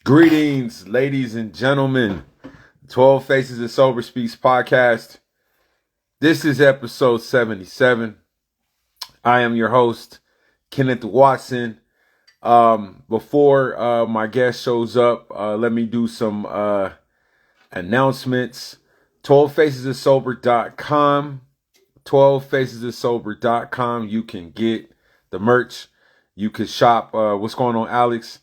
Greetings, ladies and gentlemen. 12 Faces of Sober Speaks podcast. This is episode 77. I am your host, Kenneth Watson. Before my guest shows up, let me do some announcements. 12FacesOfSober.com. 12FacesOfSober.com. You can get the merch. You can shop. What's going on, Alex?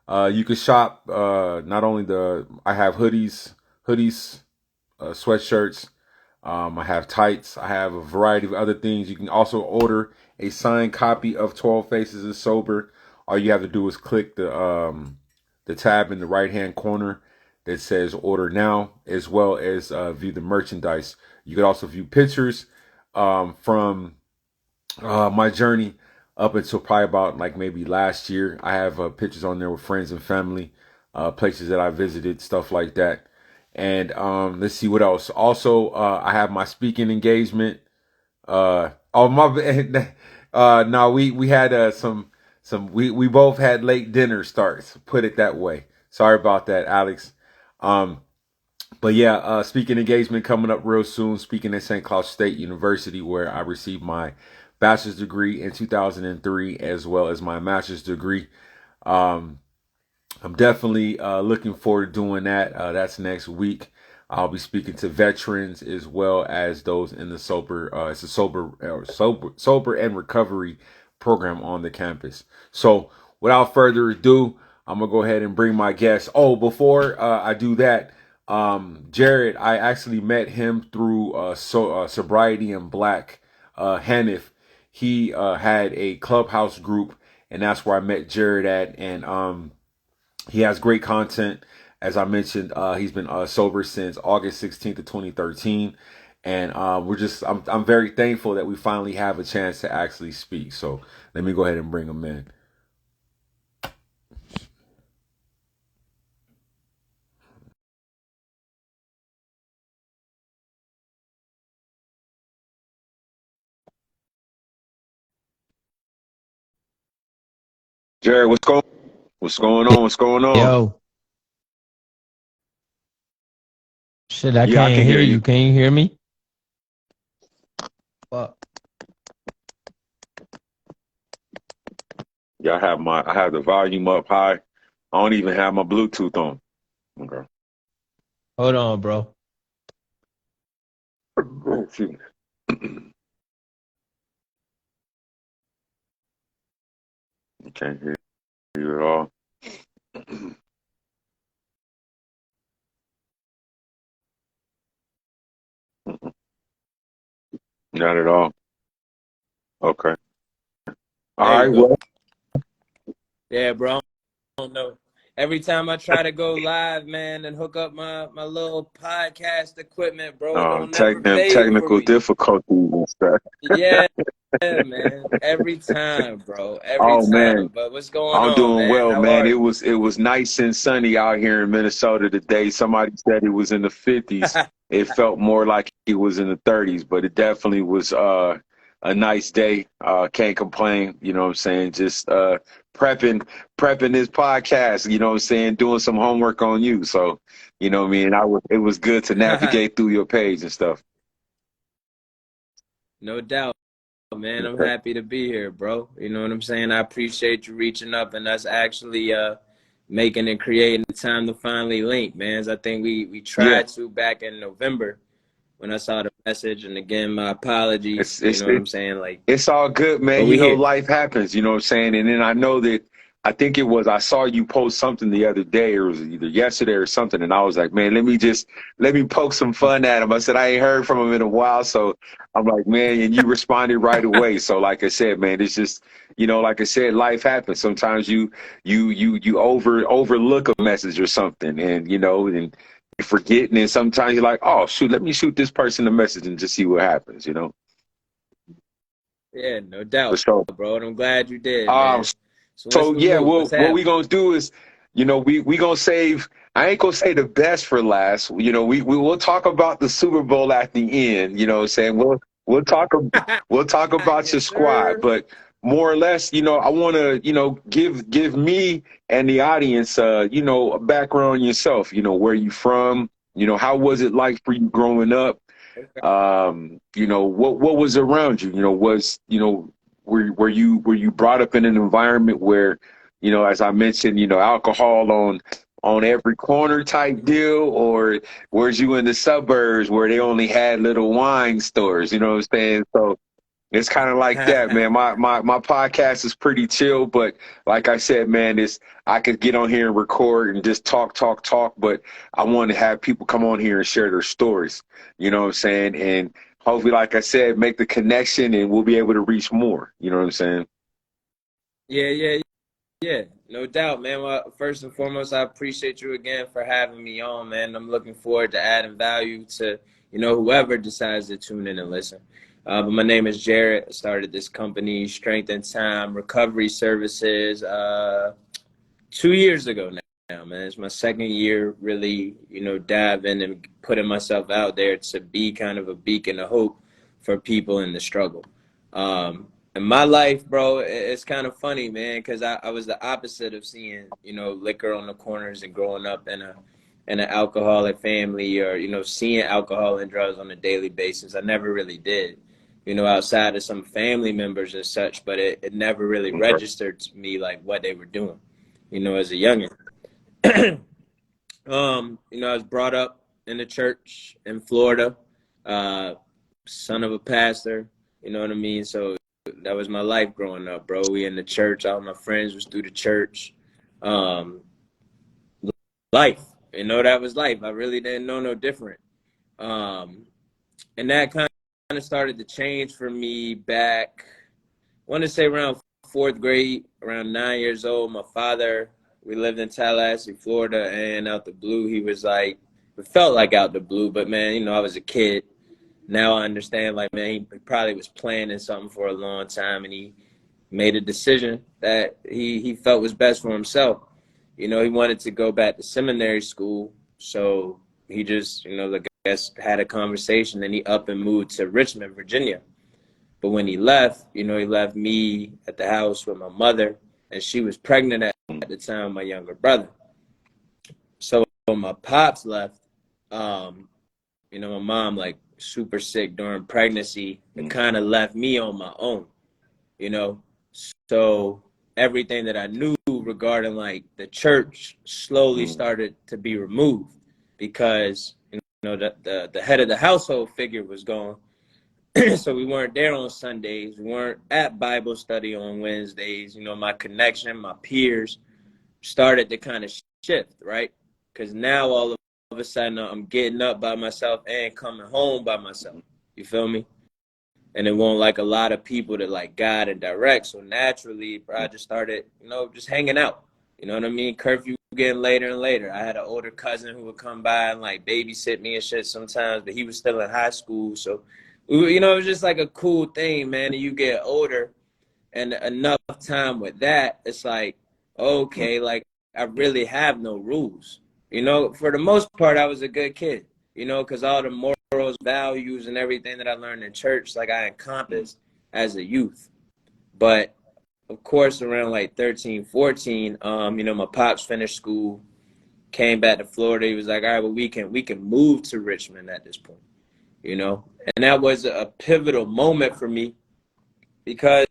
You can shop not only I have hoodies, sweatshirts. I have tights. I have a variety of other things. You can also order a signed copy of 12 Faces of Sober. All you have to do is click the tab in the right hand corner that says order now, as well as view the merchandise. You can also view pictures from my journey up until probably about like maybe last year. I have pictures on there with friends and family, places that I visited, stuff like that. And let's see what else. Also, I have my speaking engagement. Oh my bad. No, we had we both had late dinner starts. Put it that way. Sorry about that, Alex. But yeah, speaking engagement coming up real soon. Speaking at St. Cloud State University, where I received my bachelor's degree in 2003, as well as my master's degree. I'm definitely looking forward to doing that. That's next week. I'll be speaking to veterans as well as those in the sober. It's a sober and recovery program on the campus. So without further ado, I'm gonna go ahead and bring my guest. Oh, before I do that, Jarrod, I actually met him through Sobriety and Black. Hanif, he had a clubhouse group, and that's where I met Jarrod at. And he has great content. As I mentioned, he's been sober since August 16th of 2013. And I'm very thankful that we finally have a chance to actually speak. So let me go ahead and bring him in. Jarrod, what's going on? What's going on? Yo. Shit, I Yeah, I can't can hear hear you. you. Can you hear me? Fuck. Yeah, I have the volume up high. I don't even have my Bluetooth on. Okay. Hold on, bro. Excuse me. I can't hear you at all. Not at all. Okay. All There right. you go. Well, Yeah, bro. I don't know. Every time I try to go live, man, and hook up my little podcast equipment, bro, it don't never favor technical me. difficulties and stuff. Yeah, man. Every time, bro. Every Oh time. man, But what's going I'm on, doing man? well, How man. are It was nice and sunny out here in Minnesota today. Somebody said it was in the 50s. you? It felt more like it was in the 30s, but it definitely was a nice day. Can't complain. You know what I'm saying? Just prepping this podcast. You know what I'm saying? Doing some homework on you. So you know what I mean. It was good to navigate through your page and stuff. No doubt, man. I'm Okay. happy to be here, bro. You know what I'm saying? I appreciate you reaching up and us actually making and creating the time to finally link, man. I think we Yeah. tried to back in November when I saw the message. And again, my apologies. It's You it's know what I'm saying? Like, It's all good, but man. You we know, here. life happens, you know what I'm saying? And then I know that I think it was I saw you post something the other day, or it was either yesterday or something, and I was like, man, let me poke some fun at him. I said I ain't heard from him in a while, so I'm like, man, and you responded right away. So like I said, man, it's just, you know, like I said, life happens. Sometimes you overlook a message or something, and you know, and you forget, and then sometimes you're like, oh shoot, let me shoot this person a message and just see what happens, you know? Yeah, no For doubt, sure. bro. And I'm glad you did, Um, man. So what's so the yeah, move? well, What's what we happening? gonna do is, you know, we gonna save. I ain't gonna say the best for last. You know, we will talk about the Super Bowl at the end. You know, what I'm saying we'll talk about your Yes, squad, sir. but more or less, I want to, give me and the audience, a background on yourself. Where you from? How was it like for you growing up? Okay. What was around you? Were you brought up in an environment where, as I mentioned, alcohol on every corner type deal, or where's you in the suburbs where they only had little wine stores? You know what I'm saying? So it's kind of like that, man. My podcast is pretty chill, but like I said, man, I could get on here and record and just talk, but I want to have people come on here and share their stories. You know what I'm saying? And hopefully, like I said, make the connection and we'll be able to reach more. You know what I'm saying? Yeah, no doubt, man. Well, first and foremost, I appreciate you again for having me on, man. I'm looking forward to adding value to, whoever decides to tune in and listen. But my name is Jarrod. I started this company, Strength and Time Recovery Services, 2 years ago now, man. It's my second year really, diving and putting myself out there to be kind of a beacon of hope for people in the struggle. In my life, bro, it's kind of funny, man, because I was the opposite of seeing, liquor on the corners and growing up in an alcoholic family, or, seeing alcohol and drugs on a daily basis. I never really did, outside of some family members and such, but it never really registered to me like what they were doing, as a youngin'. I was brought up in the church in Florida, son of a pastor, you know what I mean? So that was my life growing up, bro. We in the church, all my friends was through the church. Life, that was life. I really didn't know no different. And that kind of started to change for me back, I want to say around fourth grade, around 9 years old. My father, we lived in Tallahassee, Florida, and out the blue, he was like, it felt like out the blue, but man, I was a kid. Now I understand, like, man, he probably was planning something for a long time, and he made a decision that he felt was best for himself. He wanted to go back to seminary school, so he just, I guess, had a conversation, and he up and moved to Richmond, Virginia. But when he left, he left me at the house with my mother, and she was pregnant at the time, my younger brother. So when my pops left, my mom, like, super sick during pregnancy, it kind of left me on my own, So everything that I knew regarding, like, the church slowly started to be removed because, the head of the household figure was gone. So we weren't there on Sundays. We weren't at Bible study on Wednesdays. My connection, my peers started to kind of shift, right? Because now all of a sudden I'm getting up by myself and coming home by myself. You feel me? And it won't like a lot of people to like guide and direct. So naturally, bro, I just started, just hanging out. You know what I mean? Curfew getting later and later. I had an older cousin who would come by and like babysit me and shit sometimes, but he was still in high school. So, it was just like a cool thing, man. And you get older and enough time with that, it's like, okay, like I really have no rules. For the most part, I was a good kid, because all the morals, values, and everything that I learned in church, like I encompassed as a youth. But of course, around like 13, 14, my pops finished school, came back to Florida. He was like, all right, well, we can move to Richmond at this point, and that was a pivotal moment for me because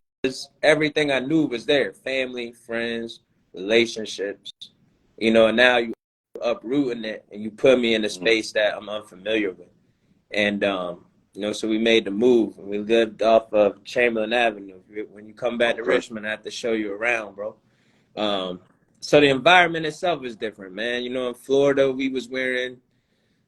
everything I knew was there: family, friends, relationships, and now you uprooting it and you put me in a space that I'm unfamiliar with. And, so we made the move and we lived off of Chamberlain Avenue. When you come back to Richmond, I have to show you around, bro. So the environment itself is different, man. In Florida, we was wearing,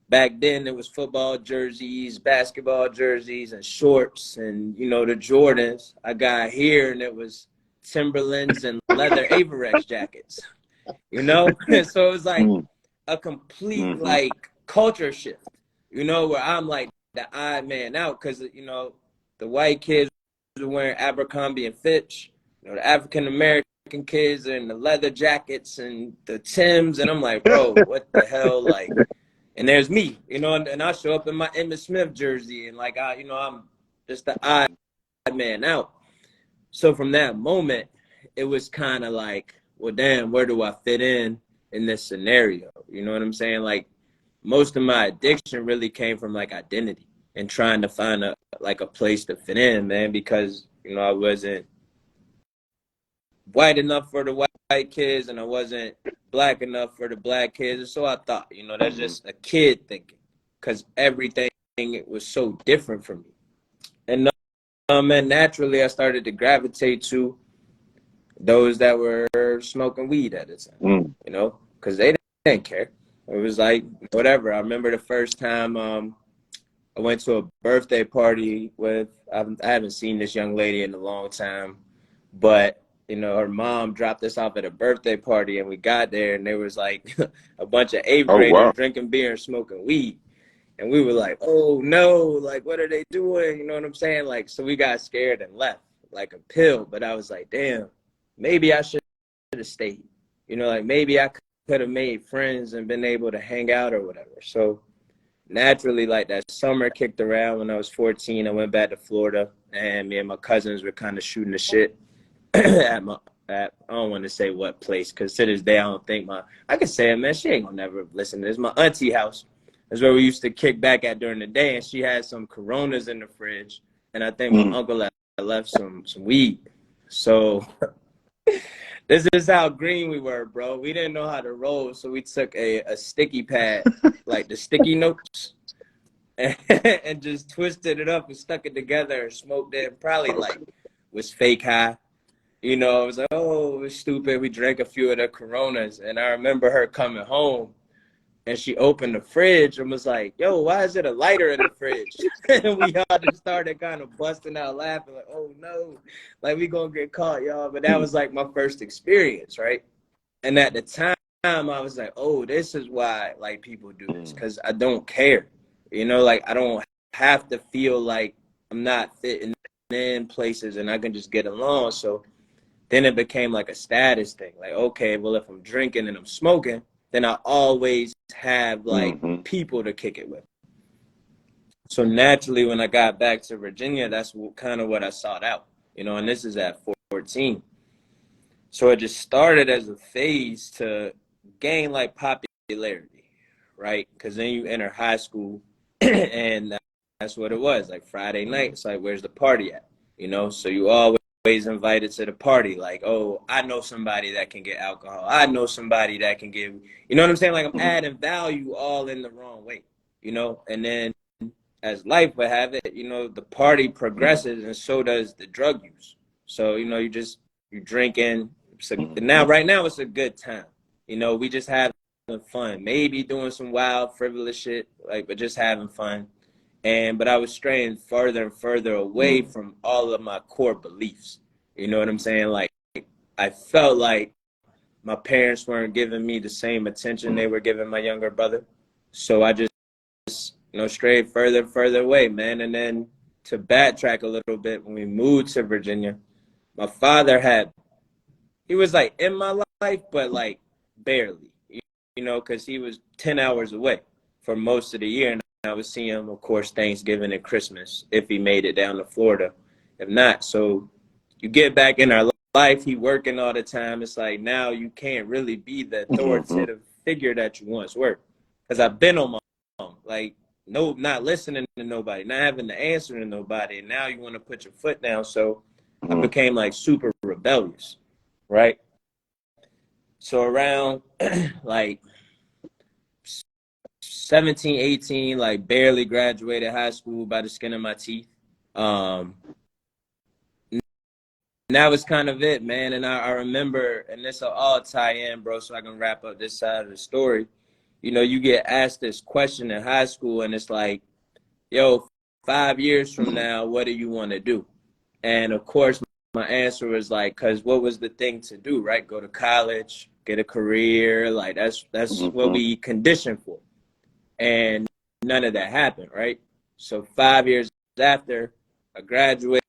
back then it was football jerseys, basketball jerseys, and shorts, and, the Jordans. I got here and it was Timberlands and leather Averex jackets, So it was like a complete like culture shift, where I'm like the odd man out because, the white kids were wearing Abercrombie and Fitch, the African American kids are in the leather jackets and the Timbs, and I'm like, bro, what the hell, like. And there's me, and I show up in my Emmitt Smith jersey, and like I'm just the odd man out. So from that moment, it was kind of like, well, damn, where do I fit in this scenario? You know what I'm saying? Like, most of my addiction really came from like identity and trying to find a place to fit in, man, because I wasn't white enough for the white kids and I wasn't black enough for the black kids. And so I thought, that's just a kid thinking, because everything was so different from me. And and naturally I started to gravitate to those that were smoking weed at the time, because they didn't care. It was like, whatever. I remember the first time I went to a birthday party with, I haven't seen this young lady in a long time, but, her mom dropped us off at a birthday party, and we got there, and there was like a bunch of eighth graders drinking beer and smoking weed. And we were like, oh, no, like, what are they doing? You know what I'm saying? Like, so we got scared and left like a pill. But I was like, damn, maybe I should have stayed. Like, maybe I could have made friends and been able to hang out or whatever. So naturally, like, that summer kicked around when I was 14. I went back to Florida, and me and my cousins were kind of shooting the shit at I don't want to say what place, because to this day, I don't think I could say it, man. She ain't gonna never listen to this. My auntie house is where we used to kick back at during the day, and she had some Coronas in the fridge, and I think my uncle had left some weed. So this is how green we were, bro. We didn't know how to roll, so we took a sticky pad, like the sticky notes, and just twisted it up and stuck it together and smoked it. Probably like was fake high. I was like, oh, it's stupid. We drank a few of the Coronas, and I remember her coming home, and she opened the fridge and was like, yo, why is it a lighter in the fridge? And we all just started kind of busting out laughing, like, oh, no, like, we gonna get caught, y'all. But that was, like, my first experience, right? And at the time, I was like, oh, this is why, like, people do this, because I don't care. Like, I don't have to feel like I'm not fitting in places and I can just get along. So then it became like a status thing. Like, okay, well, if I'm drinking and I'm smoking, then I always have like people to kick it with. So naturally, when I got back to Virginia, that's kind of what I sought out, and this is at 14. So it just started as a phase to gain like popularity, right? Because then you enter high school and that's what it was. Like Friday night, it's like, where's the party at? So you always invited to the party, like, oh, I know somebody that can get alcohol, I know somebody that can give, what I'm saying? Like, I'm adding value all in the wrong way, and then as life would have it, the party progresses and so does the drug use. So you're drinking. Right now it's a good time, we just having fun, maybe doing some wild frivolous shit, like, but just having fun. But I was straying further and further away from all of my core beliefs. You know what I'm saying? Like, I felt like my parents weren't giving me the same attention they were giving my younger brother. So I just, strayed further and further away, man. And then to backtrack a little bit, when we moved to Virginia, my father he was like in my life, but like barely, because he was 10 hours away for most of the year. And I would see him, of course, Thanksgiving and Christmas, if he made it down to Florida. If not, so you get back in our life, he working all the time. It's like, now you can't really be the authoritative figure that you once were. Because I've been on my own, like, no, not listening to nobody, not having the answer to nobody. And now you want to put your foot down. So I became like super rebellious, right? So around like 17, 18, like barely graduated high school by the skin of my teeth. And that was kind of it, man. And I remember, and this will all tie in, bro, so I can wrap up this side of the story. You get asked this question in high school, and it's like, yo, 5 years from now, what do you want to do? And of course, my answer was like, because what was the thing to do, right? Go to college, get a career. Like, that's what we conditioned for. And none of that happened, right? So 5 years after I graduated,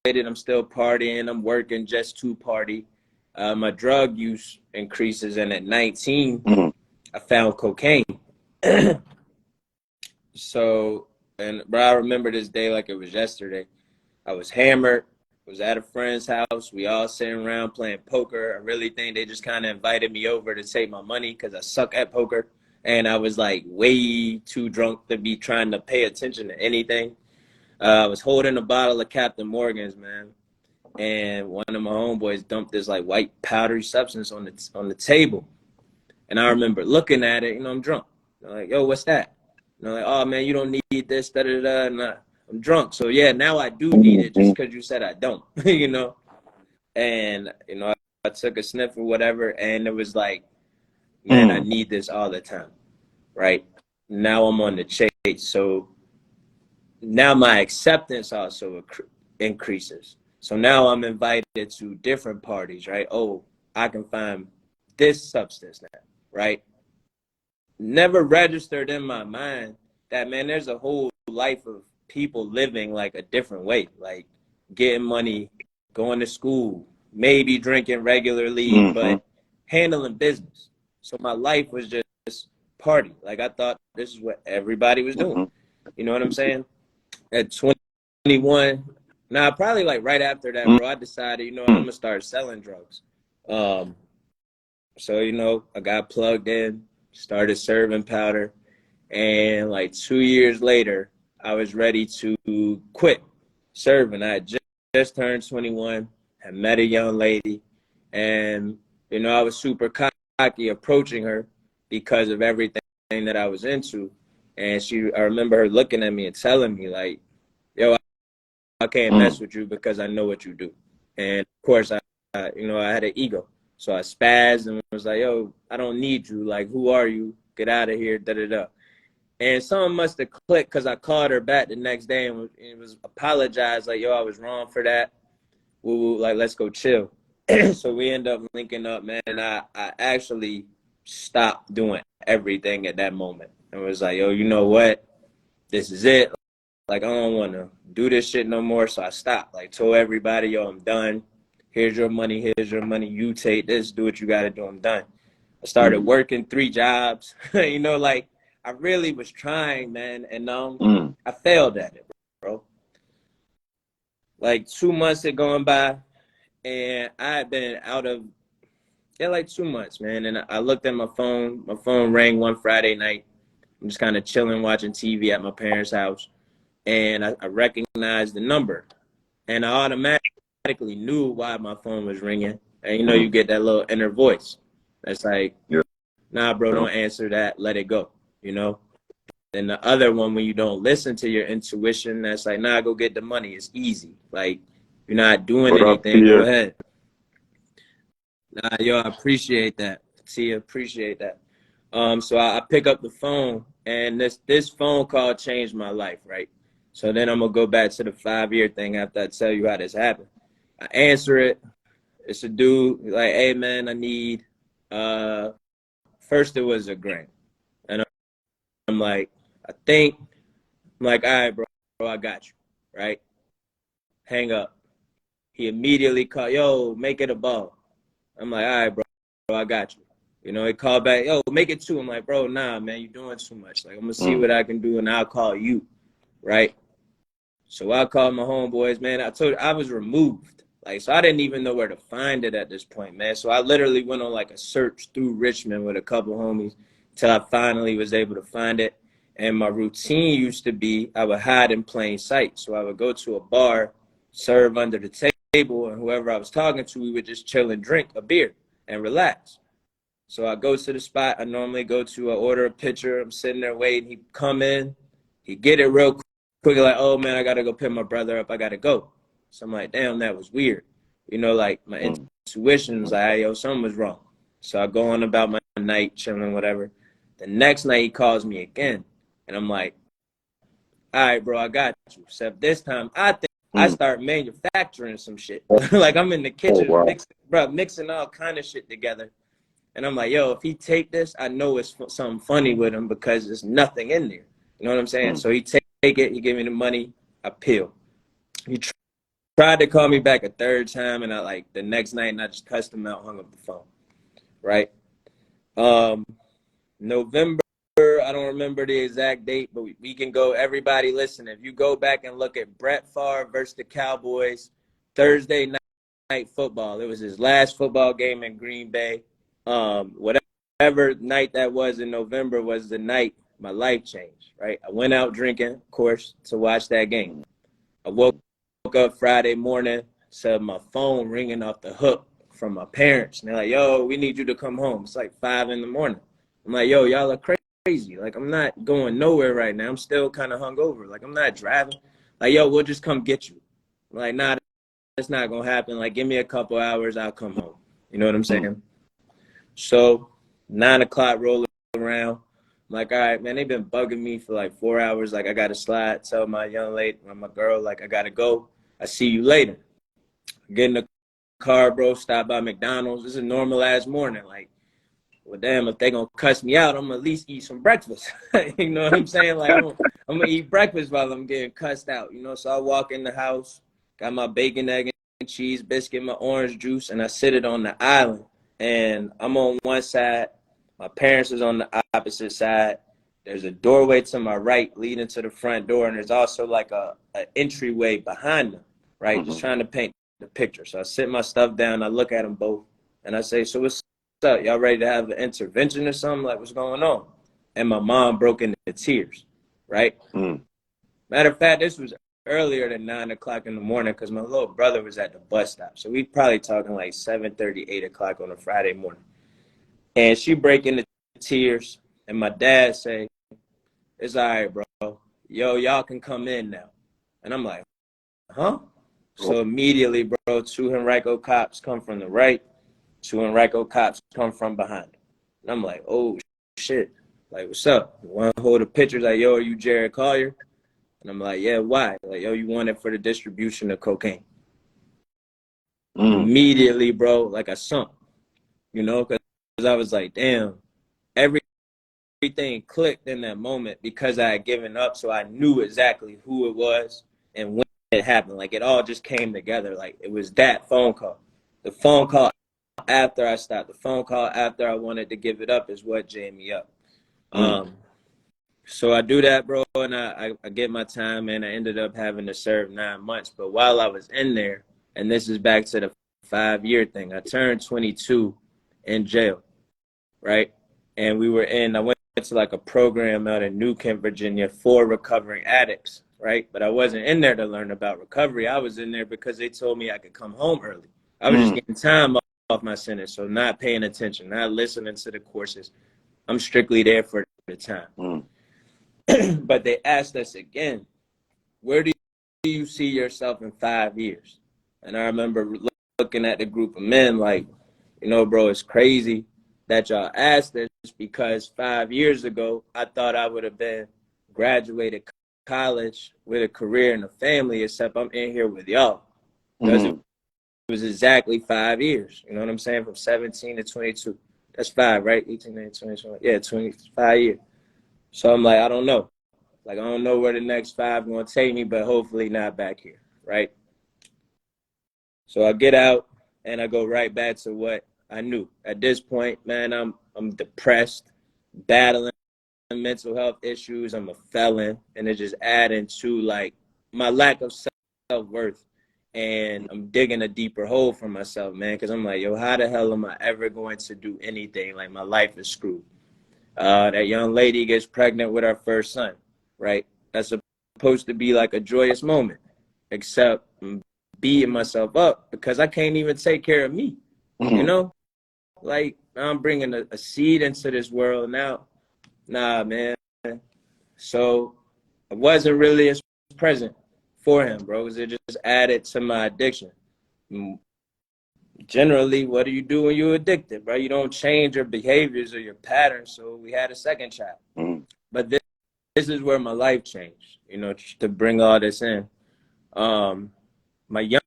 I'm still partying. I'm working just to party. My drug use increases, and at 19, I found cocaine. So, and bro, I remember this day like it was yesterday. I was hammered Was at a friend's house. We all sitting around playing poker. I really think they just kind of invited me over to take my money because I suck at poker. And I was like way too drunk to be trying to pay attention to anything. I was holding a bottle of Captain Morgan's, man. And one of my homeboys dumped this like white powdery substance on the table. And I remember looking at it, I'm drunk. I'm like, yo, what's that? And I'm like, oh man, you don't need this, da da da. And I'm drunk. So yeah, now I do need it just because you said I don't, And, I took a sniff or whatever, and it was like, man, I need this all the time, right? Now I'm on the chase. So now my acceptance also increases. So now I'm invited to different parties, right? Oh, I can find this substance now, right? Never registered in my mind that, man, there's a whole life of people living like a different way, like getting money, going to school, maybe drinking regularly, but handling business. So my life was just party. Like I thought this is what everybody was doing. You know what I'm saying? At 21, probably like right after that, bro, I decided, I'm gonna start selling drugs. So, I got plugged in, started serving powder, and like 2 years later, I was ready to quit serving. I had just turned 21, had met a young lady, and, I was super cocky approaching her because of everything that I was into. And I remember her looking at me and telling me like, yo, I can't mess with you because I know what you do. And of course, I had an ego. So I spazzed and was like, yo, I don't need you. Like, who are you? Get out of here, da-da-da. And something must have clicked because I called her back the next day and it was apologized, like, yo, I was wrong for that. Woo, like, let's go chill. So we end up linking up, man. And I actually stopped doing everything at that moment. And was like, yo, you know what? This is it. Like, I don't want to do this shit no more. So I stopped. Like, told everybody, yo, I'm done. Here's your money. Here's your money. You take this. Do what you got to do. I'm done. I started working 3 jobs. Like, I really was trying, man. And I failed at it, bro. Like, 2 months had gone by. And I had been out of, like 2 months, man. And I looked at my phone. My phone rang one Friday night. I'm just kind of chilling, watching TV at my parents' house. And I recognized the number. And I automatically knew why my phone was ringing. And, you get that little inner voice. That's like, nah, bro, don't answer that. Let it go, And the other one, when you don't listen to your intuition, that's like, nah, go get the money. It's easy. Like, you're not doing anything. Go ahead. Nah, yo, I appreciate that. See, appreciate that. So I pick up the phone, and this phone call changed my life, right? So then I'm going to go back to the 5-year thing after I tell you how this happened. I answer it. It's a dude like, hey, man, I need, first it was a grant. And I'm like, I'm like, all right, bro, I got you, right? Hang up. He immediately called, yo, make it a ball. I'm like, all right, bro, I got you. He called back, yo, make it 2. I'm like, bro, nah, man, you're doing too much. Like, I'm going to see what I can do, and I'll call you, right? So I called my homeboys, man. I told you I was removed. Like, so I didn't even know where to find it at this point, man. So I literally went on like a search through Richmond with a couple homies till I finally was able to find it. And my routine used to be I would hide in plain sight. So I would go to a bar, serve under the table, and whoever I was talking to, we would just chill and drink a beer and relax. So I go to the spot I normally go to. I order a pitcher. I'm sitting there waiting. He come in. He get it real quick. Like, oh, man, I got to go pick my brother up. I got to go. So I'm like, damn, that was weird. Like my intuition was like, hey, yo, something was wrong. So I go on about my night, chilling, whatever. The next night he calls me again. And I'm like, all right, bro, I got you. Except this time I think I start manufacturing some shit. Like I'm in the kitchen mixing all kind of shit together. And I'm like, yo, if he take this, I know it's something funny with him because there's nothing in there. You know what I'm saying? So he take it. He gave me the money. I peel. He tried to call me back a 3rd time, and I the next night, and I just cussed him out, hung up the phone. Right? November, I don't remember the exact date, but we can go. Everybody, listen. If you go back and look at Brett Favre versus the Cowboys, Thursday night football. It was his last football game in Green Bay. Whatever night that was in November was the night my life changed, right? I went out drinking, of course, to watch that game. I woke up Friday morning, said my phone ringing off the hook from my parents. And they're like, yo, we need you to come home. It's like 5 in the morning. I'm like, yo, y'all are crazy. Like, I'm not going nowhere right now. I'm still kind of hungover. Like, I'm not driving. Like, yo, we'll just come get you. I'm like, nah, that's not going to happen. Like, give me a couple hours. I'll come home. You know what I'm saying? So 9 o'clock rolling around. I'm like, all right, man, they've been bugging me for like 4 hours. Like, I got to slide, tell my young lady, my girl, like, I got to go. I see you later. Get in the car, bro, stop by McDonald's. This is a normal ass morning. Like, well, damn, if they going to cuss me out, I'm going to at least eat some breakfast. You know what I'm saying? Like, I'm going to eat breakfast while I'm getting cussed out, you know? So I walk in the house, got my bacon, egg, and cheese biscuit, my orange juice, and I sit it on the island. And I'm on one side. My parents is on the opposite side. There's a doorway to my right leading to the front door, and there's also like a entryway behind them, right? Just trying to paint the picture. So I sit my stuff down. I look at them both, and I say, so what's up? Y'all ready to have an intervention or something? Like, what's going on? And my mom broke into tears, right? Matter of fact, this was earlier than 9 o'clock in the morning because my little brother was at the bus stop. So we probably talking like 7:30, 8 o'clock on a Friday morning. And she break into tears, and my dad say, it's all right, bro. Yo, y'all can come in now. And I'm like, huh? So immediately, bro, 2 Henrico cops come from the right, 2 Henrico cops come from behind. And I'm like, oh, shit. Like, what's up? Want to hold the pictures? Like, yo, are you Jarrod Collier? And I'm like, yeah, why? Like, yo, you want it for the distribution of cocaine. Immediately, bro, like I sunk, you know, because I was like, damn, everything clicked in that moment because I had given up. So I knew exactly who it was and when it happened. Like, it all just came together. Like, it was that phone call. The phone call after I stopped, the phone call after I wanted to give it up is what jammed me up. So I do that, bro, and I get my time, and I ended up having to serve 9 months. But while I was in there, and this is back to the 5-year thing, I turned 22 in jail, right? And I went to like a program out in New Kent, Virginia for recovering addicts, right? But I wasn't in there to learn about recovery. I was in there because they told me I could come home early. I was just getting time off my sentence, so not paying attention, not listening to the courses. I'm strictly there for the time. But they asked us again, where do you see yourself in 5 years? And I remember looking at the group of men like, you know, bro, it's crazy that y'all asked this because 5 years ago, I thought I would have been graduated college with a career and a family, except I'm in here with y'all. Because it was exactly 5 years. You know what I'm saying? From 17 to 22. That's 5, right? 18, 19, 20, 20. Yeah, 25 years. So I'm like, I don't know. Like, I don't know where the next 5 going to take me, but hopefully not back here, right? So I get out, and I go right back to what I knew. At this point, man, I'm depressed, battling mental health issues. I'm a felon, and it's just adding to, like, my lack of self-worth. And I'm digging a deeper hole for myself, man, because I'm like, yo, how the hell am I ever going to do anything? Like, my life is screwed. That young lady gets pregnant with her first son, right? That's supposed to be like a joyous moment, except I'm beating myself up because I can't even take care of me, you know? Like, I'm bringing a seed into this world now. Nah, man. So I wasn't really as present for him, bro. It just added to my addiction. Generally, what do you do when you're addicted, bro? You don't change your behaviors or your patterns. So we had a second child. But this is where my life changed, you know, to bring all this in. My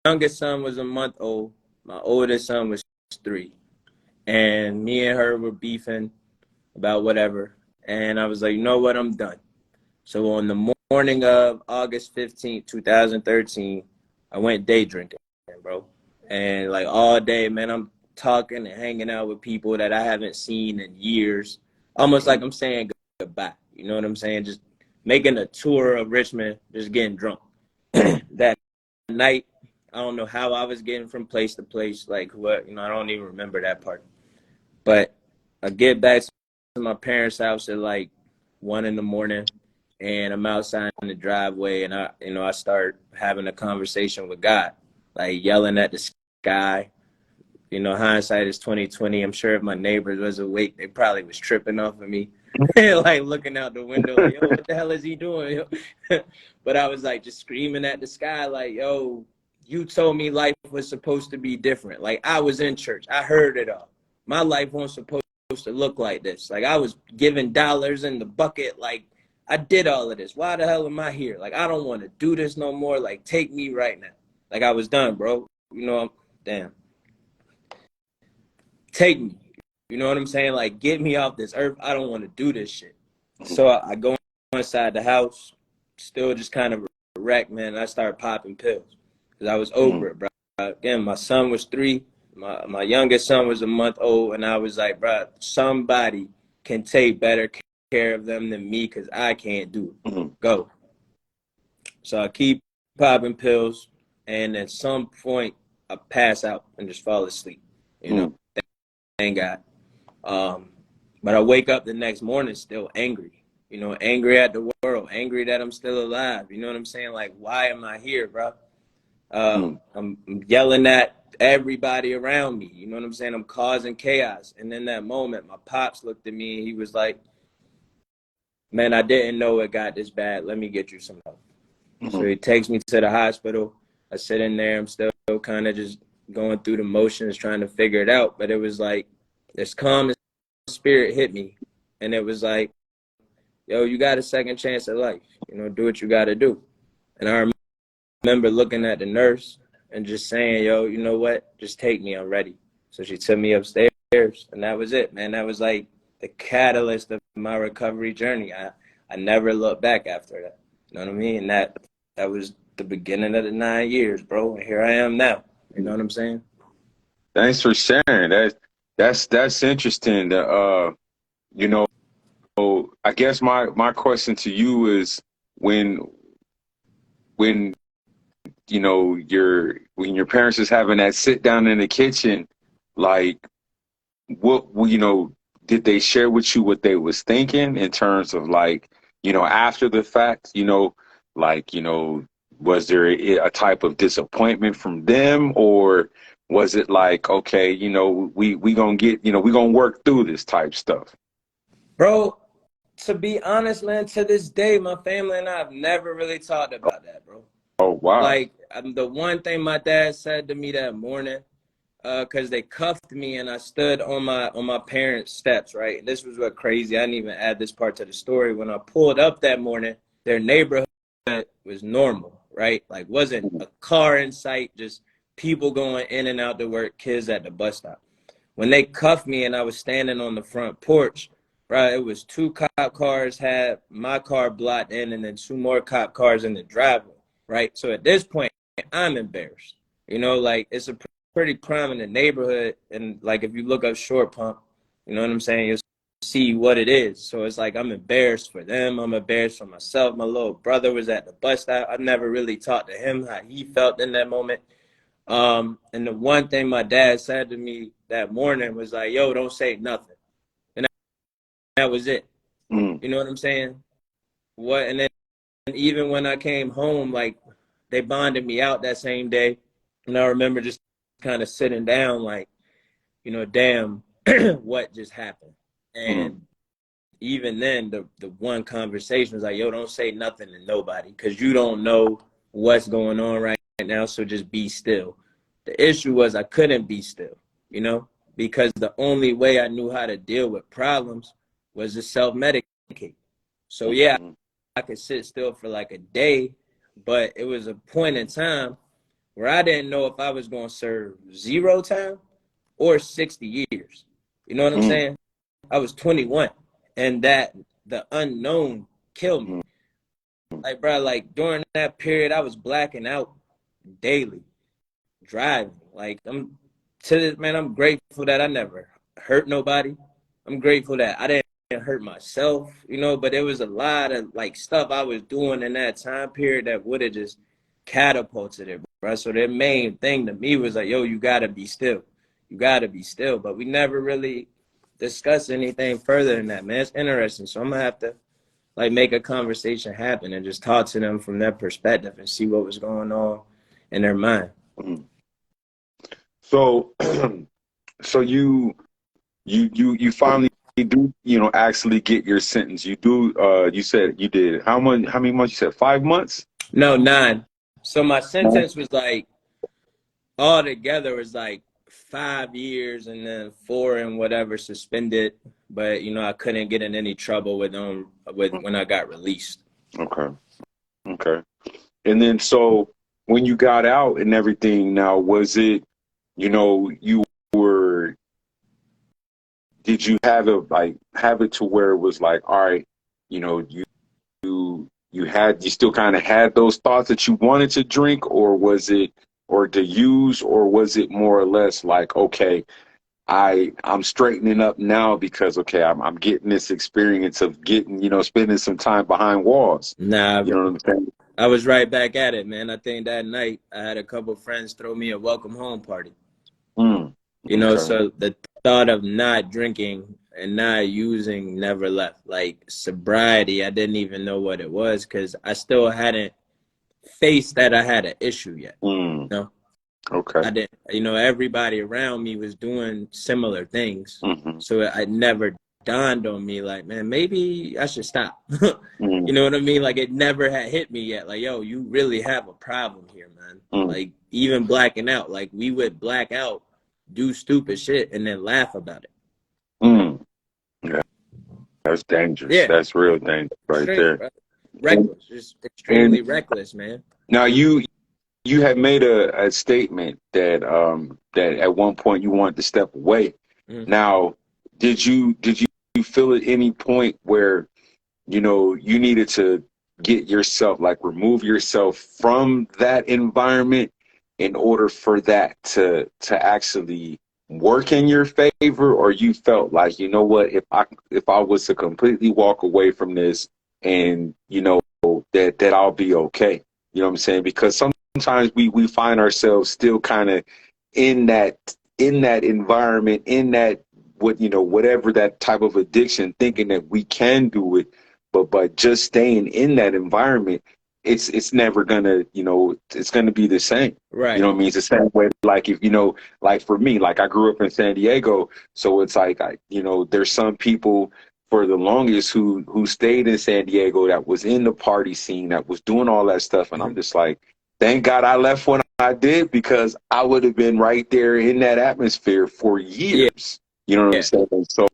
youngest son was a month old. My oldest son was 3. And me and her were beefing about whatever. And I was like, you know what? I'm done. So on the morning of August 15th, 2013, I went day drinking, bro. And like all day, man, I'm talking and hanging out with people that I haven't seen in years. Almost like I'm saying goodbye. You know what I'm saying? Just making a tour of Richmond, just getting drunk. That night, I don't know how I was getting from place to place. Like what, I don't even remember that part. But I get back to my parents' house at like 1 a.m, and I'm outside in the driveway, and I start having a conversation with God, like yelling at the sky. Hindsight is 2020. I'm sure if my neighbors was awake, they probably was tripping off of me, like looking out the window, like, yo, what the hell is he doing? But I was like just screaming at the sky, like, yo, you told me life was supposed to be different. Like I was in church, I heard it all. My life wasn't supposed to look like this. Like I was giving dollars in the bucket. Like I did all of this. Why the hell am I here? Like I don't want to do this no more. Like take me right now. Like I was done, bro. Damn. Take me. You know what I'm saying? Like, get me off this earth. I don't want to do this shit. So I go inside the house, still just kind of wrecked, man. And I started popping pills because I was over it, bro. Again, my son was 3. My youngest son was a month old. And I was like, bro, somebody can take better care of them than me because I can't do it. Go. So I keep popping pills. And at some point, I pass out and just fall asleep, Thank God. But I wake up the next morning still angry, angry at the world, angry that I'm still alive. You know what I'm saying? Like, why am I here, bro? I'm yelling at everybody around me. You know what I'm saying? I'm causing chaos. And in that moment, my pops looked at me and he was like, man, I didn't know it got this bad. Let me get you some help. So he takes me to the hospital. I sit in there. I'm still kind of just going through the motions, trying to figure it out. But it was like this calm spirit hit me. And it was like, yo, you got a second chance at life. Do what you got to do. And I remember looking at the nurse and just saying, yo, you know what? Just take me. I'm ready. So she took me upstairs. And that was it, man. That was like the catalyst of my recovery journey. I never looked back after that. You know what I mean? And that was the beginning of the 9 years, bro. And here I am now. You know what I'm saying? Thanks for sharing. That's interesting. I guess my question to you is when your parents is having that sit down in the kitchen, like what did they share with you what they was thinking in terms of like after the fact, was there a type of disappointment from them, or was it like, okay, we gonna get, we gonna work through this type stuff? Bro, to be honest, man, to this day, my family and I have never really talked about that, bro. Oh, wow. Like, the one thing my dad said to me that morning, because they cuffed me and I stood on my parents' steps, right? And this was what crazy. I didn't even add this part to the story. When I pulled up that morning, their neighborhood was normal, right? Like, wasn't a car in sight, just people going in and out to work, kids at the bus stop. When they cuffed me and I was standing on the front porch, right, it was 2 cop cars had my car blocked in and then 2 more cop cars in the driveway, right? So at this point, I'm embarrassed. Like, it's a pretty prominent neighborhood. And, like, if you look up Short Pump, you know what I'm saying, you'll see what it is. So it's like I'm embarrassed for them. I'm embarrassed for myself. My little brother was at the bus stop. I never really talked to him how he felt in that moment. And the one thing my dad said to me that morning was like, yo, don't say nothing. And that was it. You know what I'm saying? And then even when I came home, like, they bonded me out that same day. And I remember just kind of sitting down like, damn, what just happened? And even then, the one conversation was like, yo, don't say nothing to nobody because you don't know what's going on right now, so just be still. The issue was I couldn't be still, because the only way I knew how to deal with problems was to self-medicate. So, yeah, I could sit still for like a day, but it was a point in time where I didn't know if I was going to serve 0 time or 60 years. You know what I'm saying? I was 21, and that the unknown killed me. Like, bro, like during that period, I was blacking out daily, driving. Like, I'm grateful that I never hurt nobody. I'm grateful that I didn't hurt myself, but there was a lot of like stuff I was doing in that time period that would have just catapulted it, right? So their main thing to me was like, yo, you gotta be still. You gotta be still. But we never really discussed anything further than that, man. It's interesting. So I'm gonna have to like make a conversation happen and just talk to them from their perspective and see what was going on in their mind. Mm. So, so you finally do, actually get your sentence. You do. You said you did. How many months? You said 5 months? No, 9. So my sentence was like all together was like 5 years and then 4 and whatever suspended. But I couldn't get in any trouble with them when I got released. Okay. Okay. And then so when you got out and everything, now was it, you were, did you have it to where it was like, all right, you still kind of had those thoughts that you wanted to drink, or was it, or to use, or was it more or less like, okay, I'm straightening up now because, okay, I'm getting this experience of getting, spending some time behind walls. Nah, You know what I'm saying? I was right back at it, man. I think that night I had a couple of friends throw me a welcome home party. Okay. So the thought of not drinking and not using never left. Like sobriety, I didn't even know what it was because I still hadn't faced that I had an issue yet. Okay. I didn't, everybody around me was doing similar things. Mm-hmm. So it never dawned on me like, man, maybe I should stop. Mm-hmm. You know what I mean? Like it never had hit me yet. Like, yo, you really have a problem here, man. Mm-hmm. Like even blacking out, like we would black out, do stupid shit and then laugh about it. Yeah. That's dangerous. Yeah. That's real dangerous right there. Reckless, just extremely reckless, man. Now you had made a statement that that at one point you wanted to step away. Mm-hmm. Now, did you feel at any point where you needed to get yourself, like, remove yourself from that environment in order for that to actually work in your favor, or you felt like, you know what, if I was to completely walk away from this and that I'll be okay? You know what I'm saying? Because sometimes we find ourselves still kind of in that environment, in that whatever that type of addiction, thinking that we can do it, but just staying in that environment, it's never gonna, it's gonna be the same. Right. You know what I mean? It's the same way, like, if like for me, like I grew up in San Diego, so it's like there's some people for the longest who stayed in San Diego, that was in the party scene, that was doing all that stuff, and I'm just like, thank God I left when I did, because I would have been right there in that atmosphere for years. You know what I'm saying? So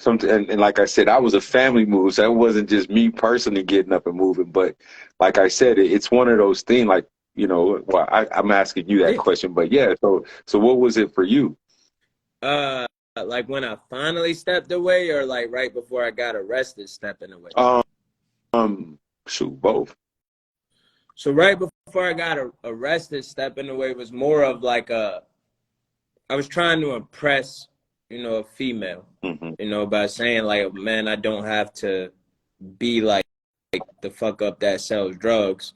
and like I said, I was a family move, so it wasn't just me personally getting up and moving. But like I said, it's one of those things, like, well, I'm asking you that question, but yeah. So what was it for you? Like when I finally stepped away, or like right before I got arrested, stepping away? Shoot, both. So right before I got arrested, stepping away was more of like I was trying to impress, a female, by saying like, man, I don't have to be like the fuck up that sells drugs.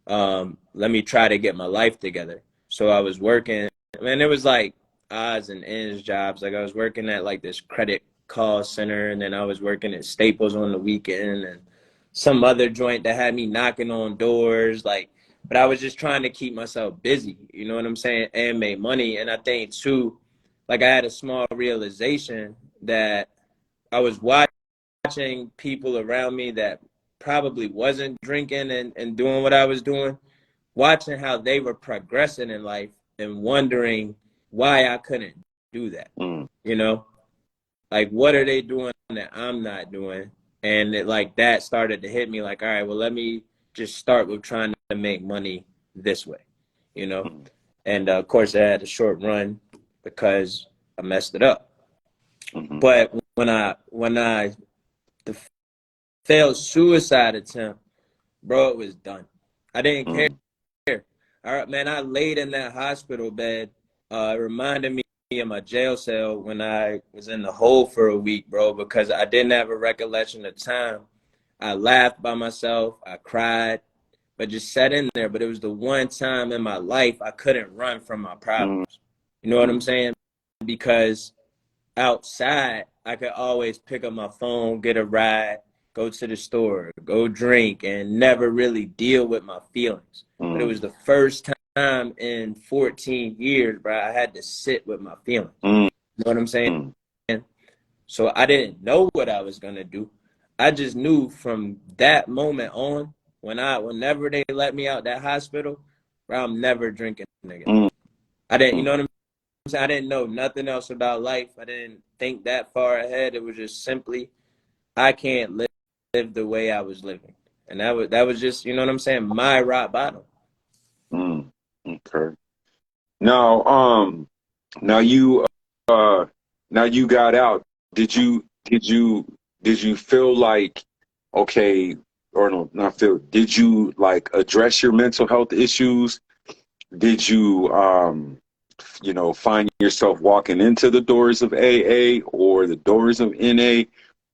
Let me try to get my life together. So I was working, man, it was like odds and ends jobs. Like I was working at like this credit call center, and then I was working at Staples on the weekend, and some other joint that had me knocking on doors, like, but I was just trying to keep myself busy, you know what I'm saying, and make money. And I think too, like I had a small realization that I was watching people around me that probably wasn't drinking and doing what I was doing, watching how they were progressing in life and wondering why I couldn't do that. Like, what are they doing that I'm not doing? And that started to hit me like, all right, well, let me just start with trying to make money this way, And of course, I had a short run because I messed it up. But when I the failed suicide attempt, bro, it was done. I didn't care. All right, man, I laid in that hospital bed. It reminded me of my jail cell when I was in the hole for a week, bro, because I didn't have a recollection of time. I laughed by myself. I cried. but just sat in there. But it was the one time in my life I couldn't run from my problems. You know what I'm saying? Because outside, I could always pick up my phone, get a ride, go to the store, go drink, and never really deal with my feelings. But it was the first time in 14 years, bro, I had to sit with my feelings. You know what I'm saying? So I didn't know what I was going to do. I just knew from that moment on, whenever they let me out that hospital, bro, I'm never drinking again. I didn't, you know what I'm saying? I didn't know nothing else about life. I didn't think that far ahead. It was just simply, I can't live the way I was living. And that was just, you know what I'm saying, my rock bottom. Okay. Now, now you got out. Did you feel like, okay, or no, not feel, did you like address your mental health issues? Did you, find yourself walking into the doors of AA or the doors of NA,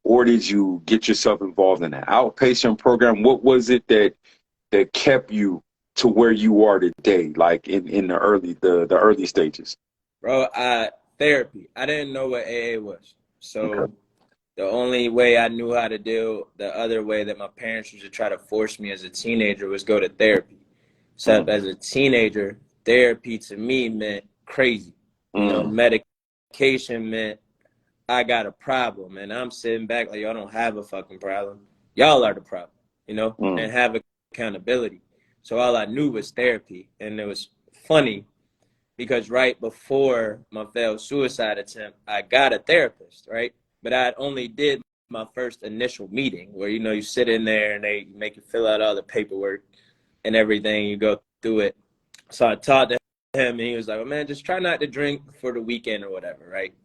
or did you get yourself involved in an outpatient program? What was it that kept you to where you are today, like in the early stages? Bro, therapy. I didn't know what AA was. So Okay. the only way I knew how to deal, the other way that my parents used to try to force me as a teenager was go to therapy. Except as a teenager, therapy to me meant crazy. You know, medication meant I got a problem. And I'm sitting back like, y'all don't have a fucking problem. Y'all are the problem, you know, and have accountability. So all I knew was therapy. And it was funny because right before my failed suicide attempt, I got a therapist, right? But I only did my first initial meeting where, you know, you sit in there and they make you fill out all the paperwork and everything. You go through it. So I talked to him and he was like, well, man, just try not to drink for the weekend or whatever, right?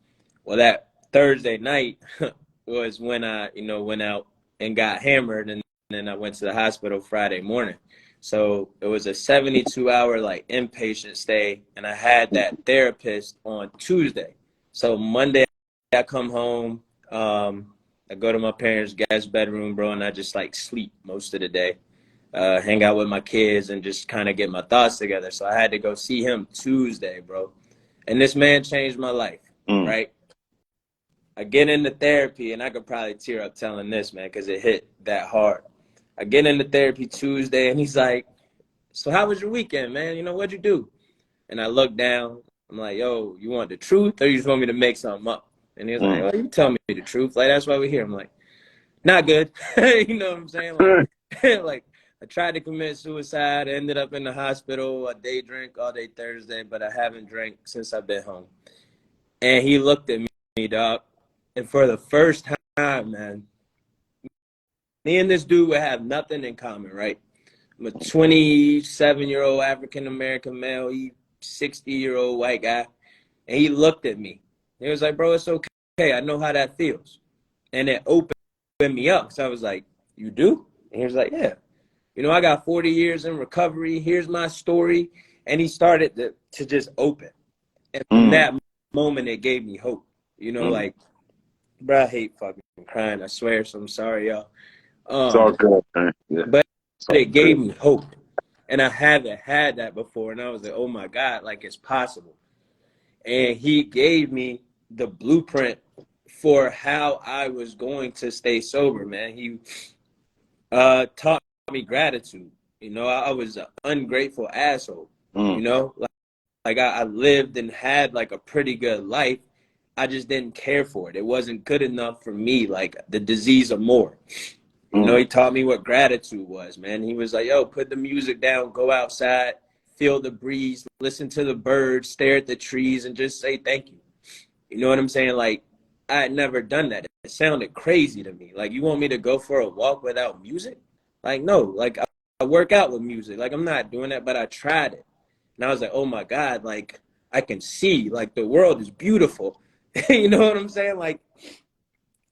Well, that Thursday night was when I, you know, went out and got hammered, and then I went to the hospital Friday morning. So it was a 72-hour like inpatient stay, and I had that therapist on Tuesday. So Monday I come home, I go to my parents' guest bedroom, bro, and I just like sleep most of the day, hang out with my kids and just kind of get my thoughts together. So I had to go see him Tuesday, bro. And this man changed my life, right? I get into therapy, and I could probably tear up telling this, man, because it hit that hard. I get into therapy Tuesday, and he's like, so how was your weekend, man? You know, what'd you do? And I look down. I'm like, yo, you want the truth or you just want me to make something up? And he was like, oh, you tell me the truth. Like, that's why we're here. I'm like, not good. You know what I'm saying? Like, like, I tried to commit suicide. I ended up in the hospital. I day drink all day Thursday, but I haven't drank since I've been home. And he looked at me, dog. And for the first time, man, me and this dude would have nothing in common, right? I'm a 27-year-old African-American male. He 60-year-old white guy. And he looked at me. He was like, bro, it's okay. I know how that feels. And it opened me up. So I was like, you do? And he was like, yeah. You know, I got 40 years in recovery. Here's my story. And he started to just open. And from that moment, it gave me hope. You know, like, bro, I hate fucking crying. I swear. So I'm sorry, y'all. It's all good, man. Yeah. But it gave me hope. And I haven't had that before. And I was like, oh, my God, like it's possible. And he gave me the blueprint for how I was going to stay sober, man. He taught me gratitude. You know, I was an ungrateful asshole, you know? Like I lived and had like a pretty good life. I just didn't care for it. It wasn't good enough for me, like the disease of more. You know, he taught me what gratitude was, man. He was like, yo, put the music down, go outside, feel the breeze, listen to the birds, stare at the trees, and just say thank you. You know what I'm saying? Like, I had never done that. It sounded crazy to me. Like, you want me to go for a walk without music? Like, no. Like, I work out with music. Like, I'm not doing that, but I tried it. And I was like, oh, my God, like, I can see. Like, the world is beautiful. You know what I'm saying? Like,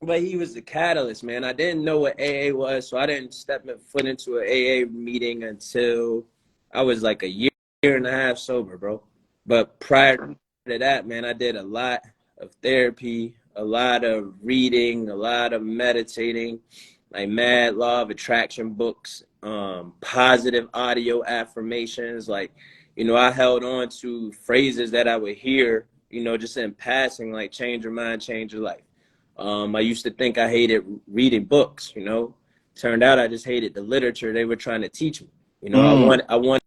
but he was the catalyst, man. I didn't know what AA was, so I didn't step my foot into an AA meeting until I was like a year and a half sober, bro. But prior to that, man, I did a lot of therapy, a lot of reading, a lot of meditating. like mad law of attraction books, positive audio affirmations. Like, you know, I held on to phrases that I would hear, you know, just in passing, like change your mind, change your life. I used to think I hated reading books, you know. Turned out I just hated the literature they were trying to teach me. You know, I wanted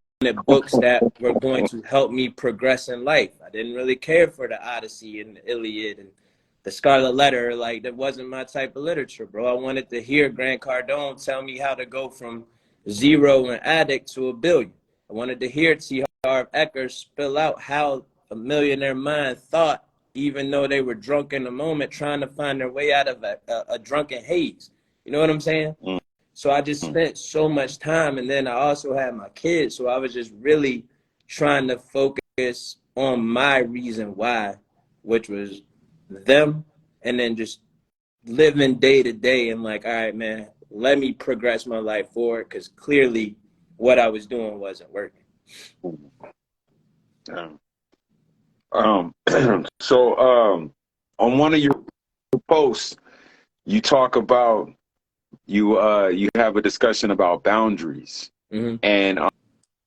books that were going to help me progress in life. I didn't really care for the Odyssey and the Iliad and the Scarlet Letter. Like, that wasn't my type of literature, bro. I wanted to hear Grant Cardone tell me how to go from zero and addict to $1 billion. I wanted to hear T. Harv Eker spill out how a millionaire mind thought, even though they were drunk in the moment, trying to find their way out of a drunken haze. You know what I'm saying? So I just spent so much time, and then I also had my kids, so I was just really trying to focus on my reason why, which was them, and then just living day to day and like, all right, man, let me progress my life forward, because clearly what I was doing wasn't working. So on one of your posts, you talk about you have a discussion about boundaries, and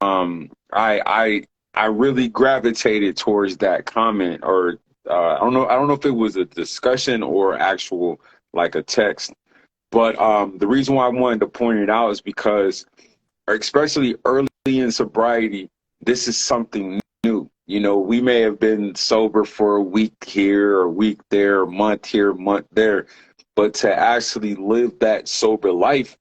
I really gravitated towards that comment, or I don't know if it was a discussion or actual like a text, but the reason why I wanted to point it out is because, especially early in sobriety, this is something new. You know, we may have been sober for a week here, or a week there, a month here, a month there, but to actually live that sober life,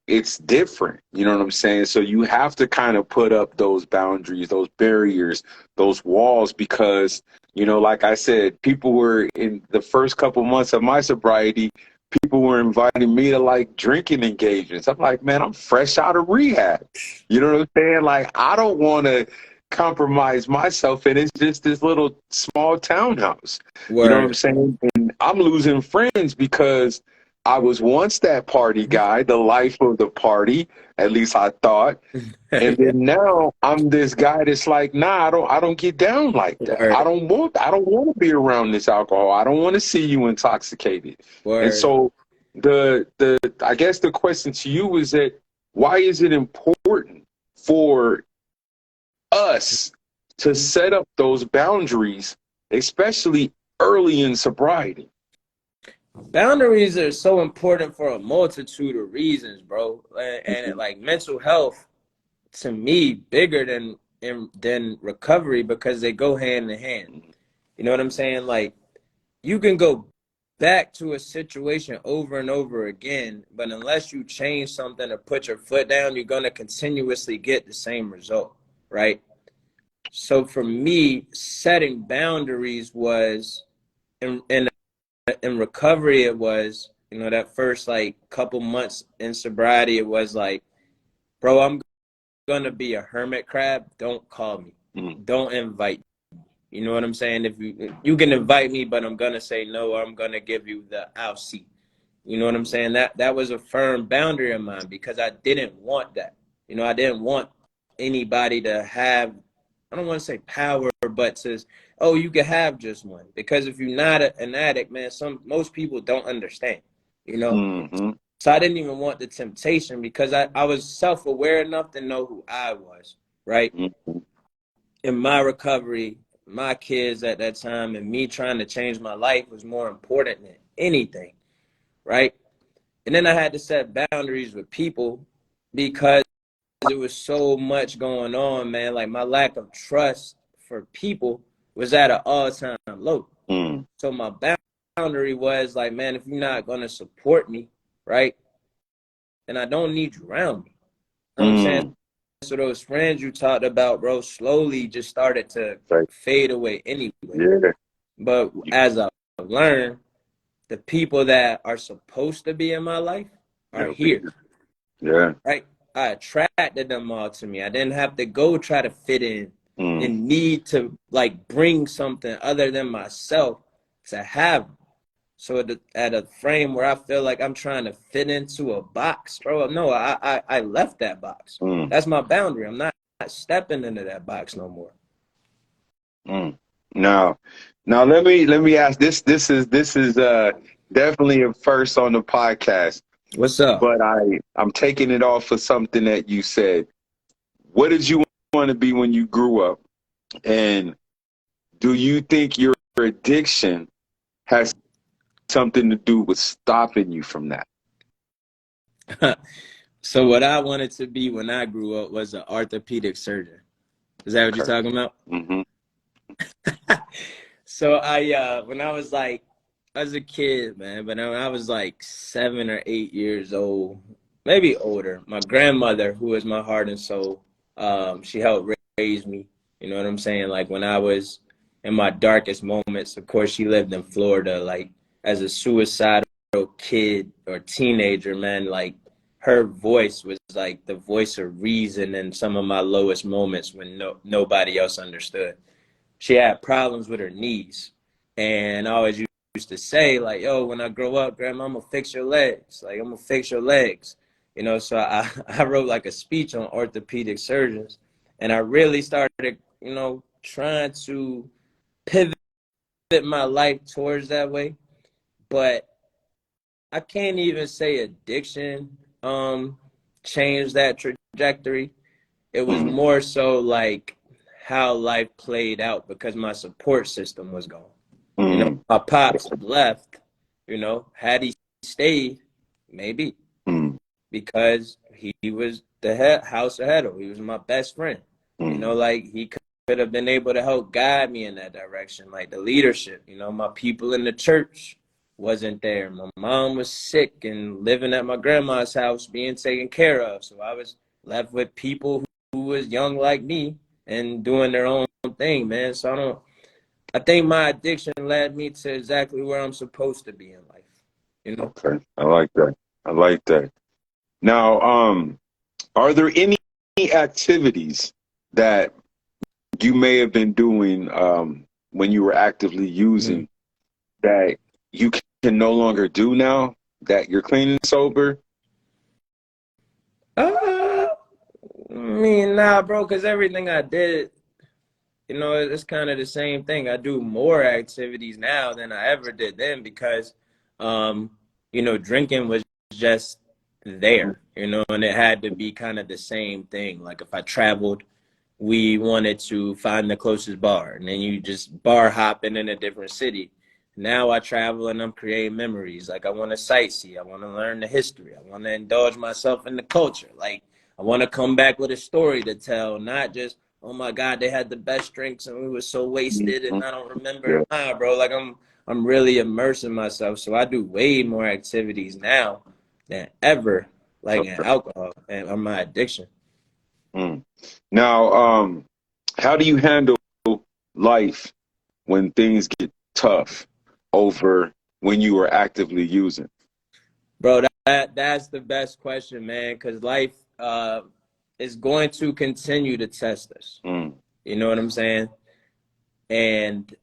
it's different. You know what I'm saying? So you have to kind of put up those boundaries, those barriers, those walls, because, you know, like I said, people were, in the first couple months of my sobriety, people were inviting me to like drinking engagements. I'm like, man, I'm fresh out of rehab. You know what I'm saying? Like, I don't want to compromise myself, and it's just this little small townhouse. Word. You know what I'm saying? And I'm losing friends because I was once that party guy, the life of the party, at least I thought. And then now I'm this guy that's like, nah, I don't get down like that. Word. I don't want to be around this alcohol. I don't want to see you intoxicated. Word. And so I guess the question to you is that, why is it important for us to set up those boundaries, especially early in sobriety? Boundaries are so important for a multitude of reasons, bro. And like mental health, to me, bigger than recovery, because they go hand in hand. You know what I'm saying? Like, you can go back to a situation over and over again, but unless you change something or put your foot down, you're going to continuously get the same result, right? So for me, setting boundaries was in recovery, it was, you know, that first like couple months in sobriety, it was like, bro, I'm gonna be a hermit crab. Don't call me. Don't invite me. You know what I'm saying? If you can invite me, but I'm gonna say no, or I'm gonna give you the I'll see. You know what I'm saying? That was a firm boundary of mine, because I didn't want that. You know, I didn't want anybody to have, I don't want to say power, but says, oh, you can have just one. Because if you're not an addict, man, most people don't understand, you know? So I didn't even want the temptation, because I was self-aware enough to know who I was, right? In my recovery, my kids at that time, and me trying to change my life was more important than anything, right? And then I had to set boundaries with people, because there was so much going on, man. Like, my lack of trust for people was at an all-time low. So my boundary was like, man, if you're not going to support me, right, then I don't need you around me. You know what I'm saying? So those friends you talked about, bro, slowly just started to fade away anyway. But as I've learned, the people that are supposed to be in my life are here. Right? I attracted them all to me. I didn't have to go try to fit in and need to like bring something other than myself to have them. So at a frame where I feel like I'm trying to fit into a box, bro, no, I left that box. That's my boundary. I'm not stepping into that box no more. Now let me ask this. This is definitely a first on the podcast. What's up? but I'm taking it off of something that you said. What did you want to be when you grew up? And do you think your addiction has something to do with stopping you from that? So what I wanted to be when I grew up was an orthopedic surgeon. Is that what you're Okay. talking about? Mm-hmm. So when I was like, as a kid, man, but when I was like 7 or 8 years old, maybe older, my grandmother, who is my heart and soul, she helped raise me. You know what I'm saying? Like when I was in my darkest moments, of course, she lived in Florida. Like as a suicidal kid or teenager, man, like her voice was like the voice of reason in some of my lowest moments when nobody else understood. She had problems with her knees, and I always used to say like, "Yo, when I grow up, Grandma, I'm gonna fix your legs. Like I'm gonna fix your legs." You know, so I I wrote like a speech on orthopedic surgeons, and I really started, trying to pivot my life towards that way. But I can't even say addiction changed that trajectory. It was Mm-hmm. more so like how life played out because my support system was gone. You know, Mm-hmm. my pops left, had he stayed, maybe, Mm-hmm. because he was the house ahead of. He was my best friend. Like he could have been able to help guide me in that direction, like the leadership. My people in the church wasn't there. My mom was sick and living at my grandma's house, being taken care of. So I was left with people who was young like me and doing their own thing, man. So I think my addiction led me to exactly where I'm supposed to be in life. Okay. I like that. I like that. Now, are there any activities that you may have been doing when you were actively Mm. using that you can no longer do now that you're clean and sober? I mean, nah, bro, because everything I did, it's kind of the same thing. I do more activities now than I ever did then because, drinking was just there, and it had to be kind of the same thing. Like if I traveled, we wanted to find the closest bar, and then you just bar hopping in a different city. Now I travel and I'm creating memories. Like I want to sightsee. I want to learn the history. I want to indulge myself in the culture. Like I want to come back with a story to tell, not just, oh my God, they had the best drinks and we were so wasted Mhm. and I don't remember. Yeah. Nah, bro. Like I'm really immersing myself. So I do way more activities now than ever, like in Okay. alcohol and on my addiction. Mm. Now, how do you handle life when things get tough over when you were actively using? Bro, that's the best question, man, because life is going to continue to test us. Mm. You know what I'm saying? And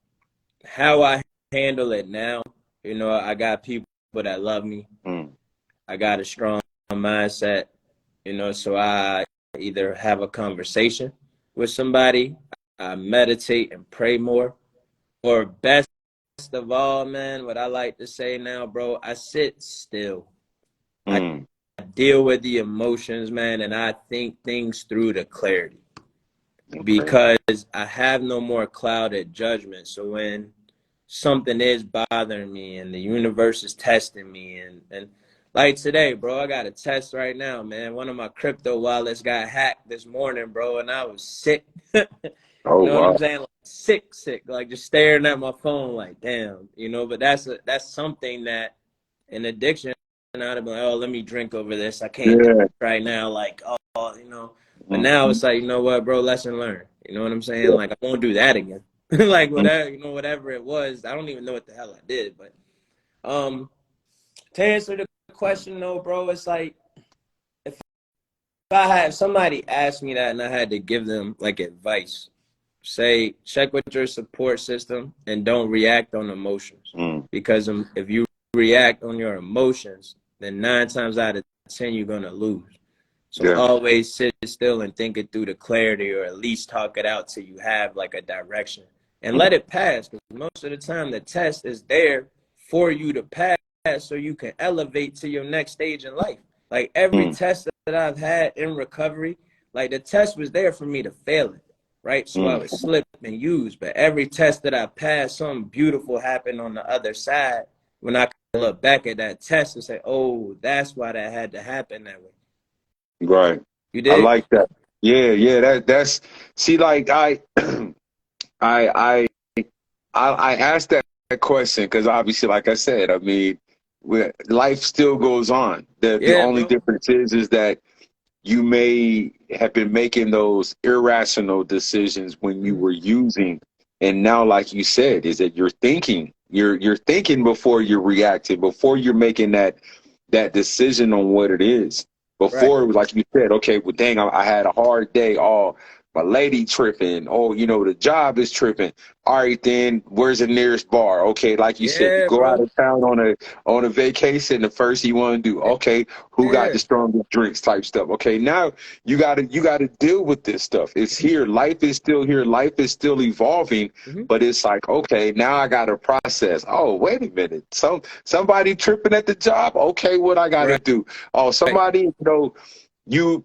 how I handle it now, I got people that love me. Mm. I got a strong mindset, so I either have a conversation with somebody, I meditate and pray more, or best of all, man, what I like to say now, bro, I sit still. I Mm. deal with the emotions, man, and I think things through to clarity Okay. because I have no more clouded judgment. So when something is bothering me and the universe is testing me and like today, bro, I got a test right now, man. One of my crypto wallets got hacked this morning, bro, and I was sick. You Oh, know what I'm wow. saying? Like sick, like just staring at my phone like, damn, but that's something that an addiction, and I'd have been like, oh, let me drink over this. I can't do Yeah. it right now. Like, but Mm. now it's like, you know what, bro, lesson learned. You know what I'm saying? Like, I won't do that again. Like, Mm. whatever, whatever it was, I don't even know what the hell I did. But to answer the question, though, bro, it's like, if I had somebody ask me that and I had to give them like advice, say, check with your support system and don't react on emotions. Mm. Because if you react on your emotions, then 9 times out of 10, you're going to lose. So Yeah. always sit still and think it through to clarity, or at least talk it out till you have like a direction and Mm. let it pass. Because most of the time the test is there for you to pass. so you can elevate to your next stage in life. Like every test that I've had in recovery, like the test was there for me to fail it, right? So I would slip and use, but every test that I passed, something beautiful happened on the other side. When I could look back at that test and say, oh, that's why that had to happen that way. Right. You I did? like that. Yeah. That's see, like I I asked that question because obviously, like I said, I mean, life still goes on. The Yeah, only bro. difference is that you may have been making those irrational decisions when you were using, and now, like you said, is that you're thinking. You're thinking before you're reacting, before you're making that decision on what it is. Right. Before, like you said, okay, well, dang, I had a hard day. Oh, my lady tripping. Oh, you know, the job is tripping. All right, then where's the nearest bar? Okay, like you said, you Yeah, go out bro. of town on a vacation. The first thing you want to do, okay, who got Yeah. the strongest drinks type stuff. Okay, now you gotta deal with this stuff. It's here. Life is still here. Life is still evolving. But it's like, okay, now I gotta process. Oh, wait a minute. Somebody tripping at the job. Okay, what I gotta Right. do? Oh, somebody,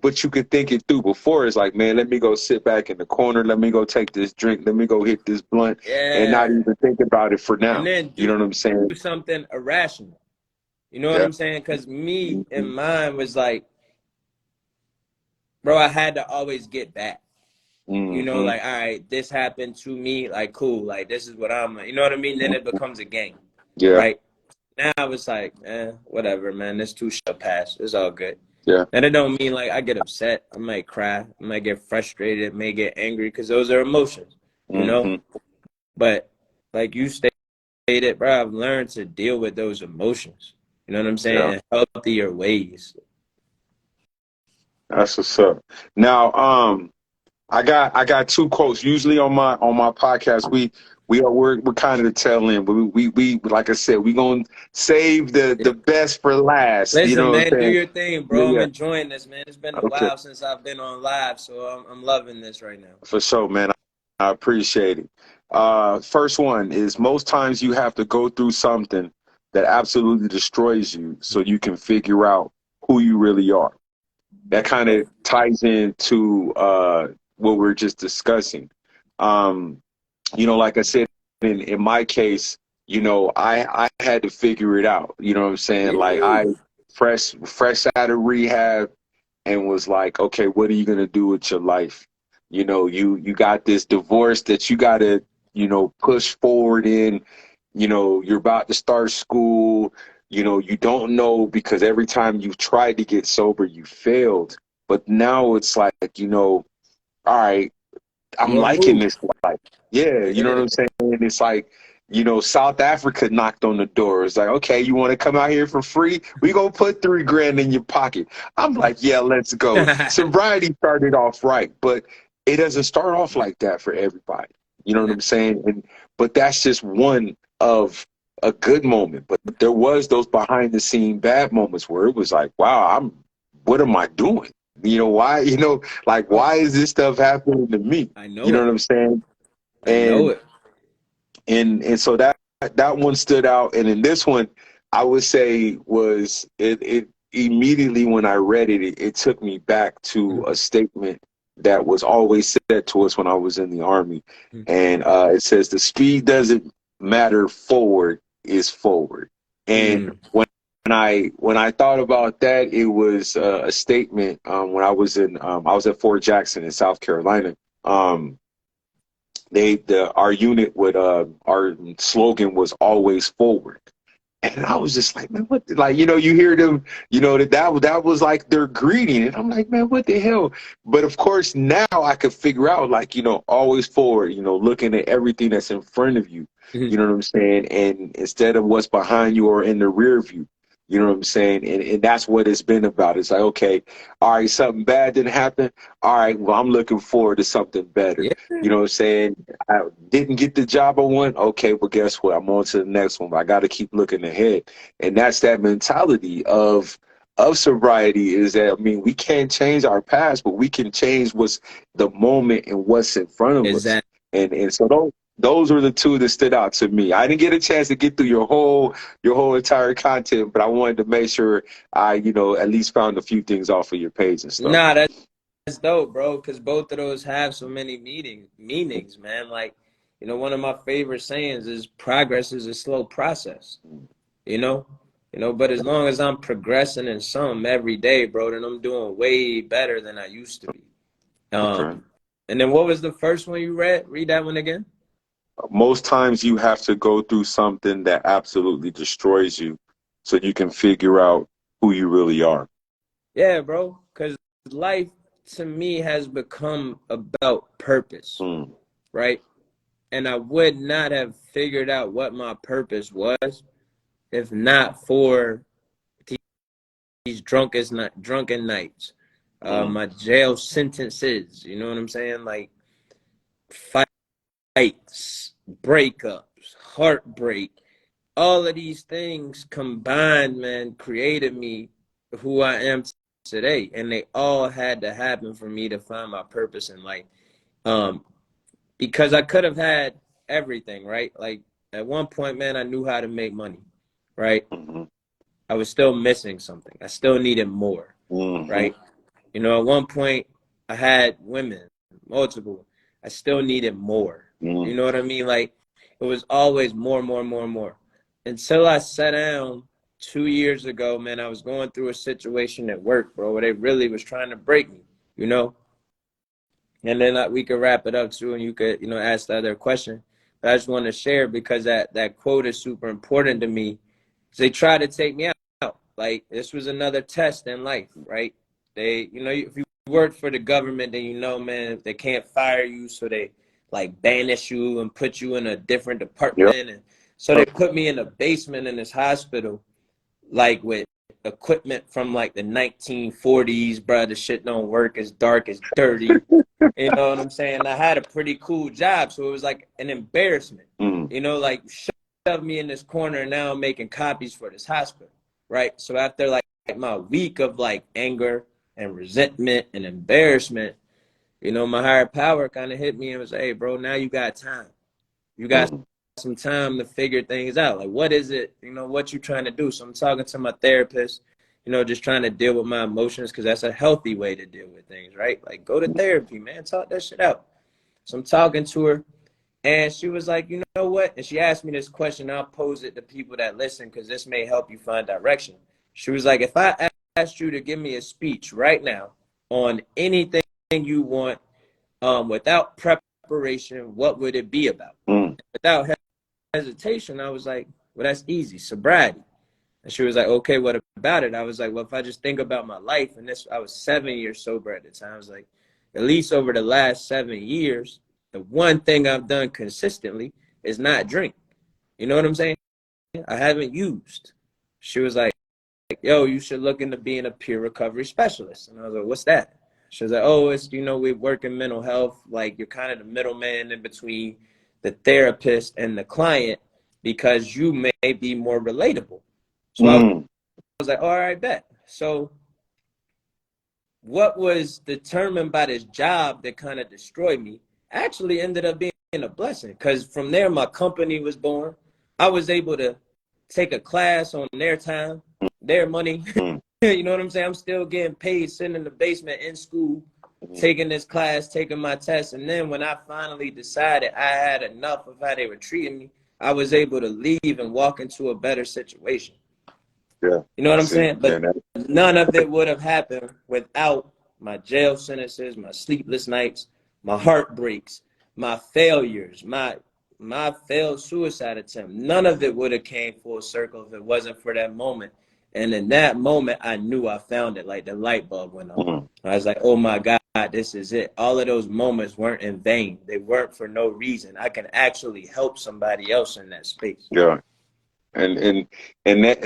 but you could think it through before. It's like, man, let me go sit back in the corner. Let me go take this drink. Let me go hit this blunt and not Yeah. even think about it for And now. then You do know what I'm saying? something irrational. You know what Yeah. I'm saying? Because me and Mhm. mine was like, bro, I had to always get back. You know, Mhm. like, all right, this happened to me. Like, cool. Like, this is what I'm like. You know what I mean? Then it becomes a game, Yeah. right? Now it's like, whatever, man. This too shall pass. It's all good. Yeah. And it don't mean like I get upset. I might cry. I might get frustrated. May get angry because those are emotions, you know? Hmm. But like you stated, bro, I've learned to deal with those emotions. You know what I'm Yeah. saying? In healthier ways. That's what's up. Now, I got two quotes. Usually on my podcast, we're kind of the tail end, but we like I said, we gonna save the best for last. You Listen, know what man, I'm do saying? your thing, Yeah, bro. I'm yeah. enjoying this, man. It's been a Okay, while since I've been on live, so I'm loving this right now. for sure, man. I appreciate it. First one is most times you have to go through something that absolutely destroys you so you can figure out who you really are. That kind of ties into what we're just discussing. Um, like I said, in my case, I had to figure it out. You know what I'm saying? Like Yeah. I fresh out of rehab and was like, okay, what are you gonna do with your life? You got this divorce that you gotta, push forward in. You're about to start school. You don't know because every time you've tried to get sober, you failed. But now it's like, all right, I'm You on the liking move. this life. Yeah, you know what Yeah. I'm saying? It's like, South Africa knocked on the door. It's like, okay, you want to come out here for free? We gonna put $3,000 in your pocket. I'm like, yeah, let's go. Sobriety started off right, but it doesn't start off like that for everybody. You know what I'm saying? But that's just one of a good moment. But there was those behind the scene bad moments where it was like, wow, what am I doing? Why? Like, why is this stuff happening to me? I You know know it. what I'm saying? I know And it. and so that one stood out. And in this one, I would say was it immediately when I read it took me back to a statement that was always said to us when I was in the Army. And it says the speed doesn't matter, forward is forward. And Mm. when I thought about that, it was a statement when I was at Fort Jackson in South Carolina. Our unit would our slogan was always forward. And I was just like, man, what? Like, you hear them, that was like their greeting. And I'm like, man, what the hell? But of course, now I could figure out, like, always forward, looking at everything that's in front of you. You know what I'm saying? And instead of what's behind you or in the rear view, you know what I'm saying? And that's what it's been about. It's like, okay, all right, something bad didn't happen. All right, well, I'm looking forward to something better. Yeah. You know what I'm saying? I didn't get the job I want. Okay, well, guess what? I'm on to the next one. I got to keep looking ahead. And that's that mentality of sobriety is that, I mean, we can't change our past, but we can change what's the moment and what's in front of us. Exactly. And so those were the two that stood out to me. I didn't get a chance to get through your whole entire content, but I wanted to make sure I, at least found a few things off of your page and stuff. Nah, that's dope, bro, because both of those have so many meanings, man. Like, one of my favorite sayings is progress is a slow process, but as long as I'm progressing in some every day, bro, then I'm doing way better than I used to be. Okay. And then what was the first one you read? Read that one again. Most times you have to go through something that absolutely destroys you so you can figure out who you really are. Yeah, bro, because life to me has become about purpose, right? And I would not have figured out what my purpose was if not for these drunken nights, my jail sentences, you know what I'm saying? Like fights, breakups, heartbreak, all of these things combined, man, created me who I am today. And they all had to happen for me to find my purpose in life. Because I could have had everything, right? Like at one point, man, I knew how to make money, right? I was still missing something. I still needed more, right? At one point I had women, multiple. I still needed more. You know what I mean? Like it was always more. Until I sat down 2 years ago, man, I was going through a situation at work, bro, where they really was trying to break me, And then we could wrap it up too, and you could, ask the other question. But I just want to share because that quote is super important to me. They tried to take me out. Like this was another test in life, right? They, if you work for the government, then man, they can't fire you, so they like banish you and put you in a different department. Yep. And so they put me in a basement in this hospital, like with equipment from like the 1940s, bro. The shit don't work. It's dark. It's dirty. You know what I'm saying? I had a pretty cool job, so it was like an embarrassment. Like shoved me in this corner, and now I'm making copies for this hospital, right? So after like my week of like anger and resentment and embarrassment, my higher power kind of hit me and was, hey, bro, now you got time. You got some time to figure things out. Like, what is it, what you trying to do? So I'm talking to my therapist, just trying to deal with my emotions because that's a healthy way to deal with things, right? Like, go to therapy, man. Talk that shit out. So I'm talking to her, and she was like, you know what? And she asked me this question. I'll pose it to people that listen because this may help you find direction. She was like, if I asked you to give me a speech right now on anything you want without preparation, what would it be about? Without hesitation, I was like, well, that's easy, sobriety. And she was like, okay, what about it? I was like, well, if I just think about my life, and I was 7 years sober at the time. I was like, at least over the last 7 years, the one thing I've done consistently is not drink. You know what I'm saying? I haven't used. She was like, yo, you should look into being a peer recovery specialist. And I was like, what's that? She was like, oh, it's, we work in mental health. Like, you're kind of the middleman in between the therapist and the client because you may be more relatable. So I was like, all right, bet. So what was determined by this job that kind of destroyed me actually ended up being a blessing because from there, my company was born. I was able to take a class on their time, their money. You know what I'm saying? I'm still getting paid, sitting in the basement in school, taking this class, taking my tests. And then when I finally decided I had enough of how they were treating me, I was able to leave and walk into a better situation. Yeah. You know what I'm saying? But none of it would have happened without my jail sentences, my sleepless nights, my heartbreaks, my failures, my failed suicide attempt. None of it would have came full circle if it wasn't for that moment. And in that moment, I knew I found it, like the light bulb went on. I was like, oh my God, this is it. All of those moments weren't in vain. They weren't for no reason. I can actually help somebody else in that space. Yeah. And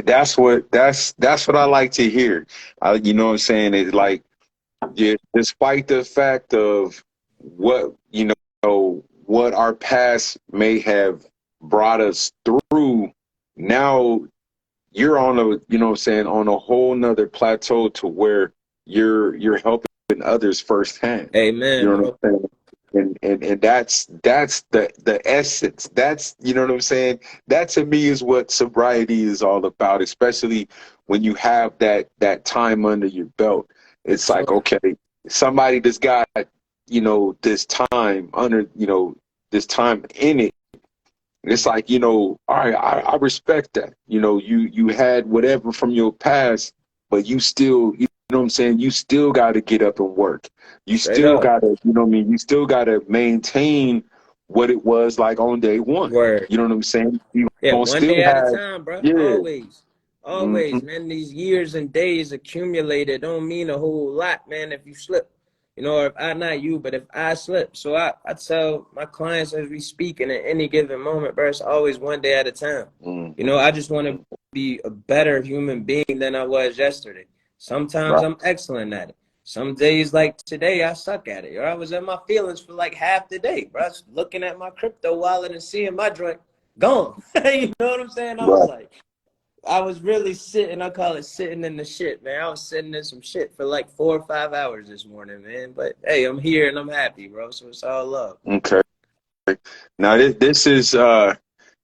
that's what I like to hear. You know what I'm saying? It's like, yeah, despite the fact of what, what our past may have brought us through, now you're on a, on a whole nother plateau to where you're helping others firsthand. Amen. You know what I'm saying? And that's the essence. That's, you know what I'm saying? That to me is what sobriety is all about, especially when you have that time under your belt. It's like, Sure. okay, somebody that's got, this time under, this time in it. It's like, all right, I respect that. You had whatever from your past, but you still, you know what I'm saying? You still got to get up and work. You Straight still up. got to, you know what I mean? You still got to maintain what it was like on day one. Word. You know what I'm saying? You Yeah, gonna one still day at a have, time, bro. yeah. Always. Hmm. Always, man. These years and days accumulated don't mean a whole lot, man, if you slip. Or if I, not you, but if I slip. So I tell my clients as we speak, and at any given moment, bro, it's always one day at a time. I just want to be a better human being than I was yesterday. Sometimes Right. I'm excellent at it. Some days like today, I suck at it. Or I was in my feelings for like half the day, bro. I was looking at my crypto wallet and seeing my joint gone. You know what I'm saying? Right. I was really sitting, I call it sitting in the shit, man. I was sitting in some shit for like 4 or 5 hours this morning, man. But hey, I'm here and I'm happy, bro. So it's all love. Okay. Now this is I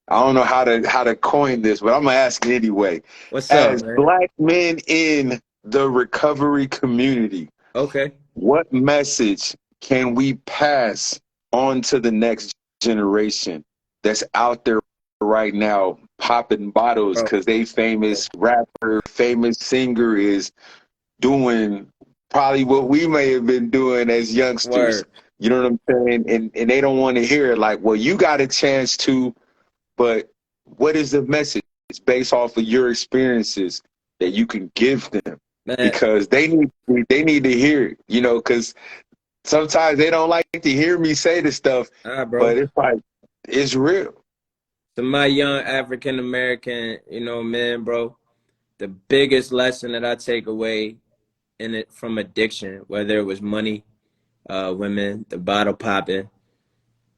don't know how to coin this, but I'm gonna ask it anyway. What's up, As man? Black men in the recovery community, Okay. what message can we pass on to the next generation that's out there right now popping bottles Bro. because they famous rapper, famous singer is doing probably what we may have been doing as youngsters. Word. You know what I'm saying? And they don't want to hear it like, well, you got a chance to, but what is the message based off of your experiences that you can give them? Man, Because they need to hear it, because sometimes they don't like to hear me say this stuff, bro. but it's like, it's real. To my young African American, man, bro, the biggest lesson that I take away in it from addiction, whether it was money, women, the bottle popping,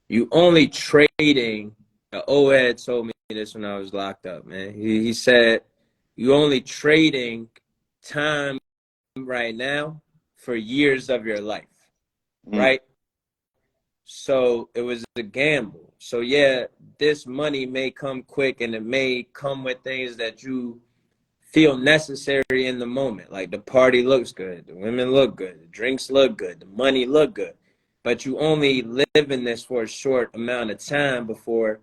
you only trading. An old head told me this when I was locked up, man. He said, you only trading time right now for years of your life, Mm, right? So it was a gamble. So yeah, this money may come quick and it may come with things that you feel necessary in the moment. Like the party looks good, the women look good, the drinks look good, the money look good. But you only live in this for a short amount of time before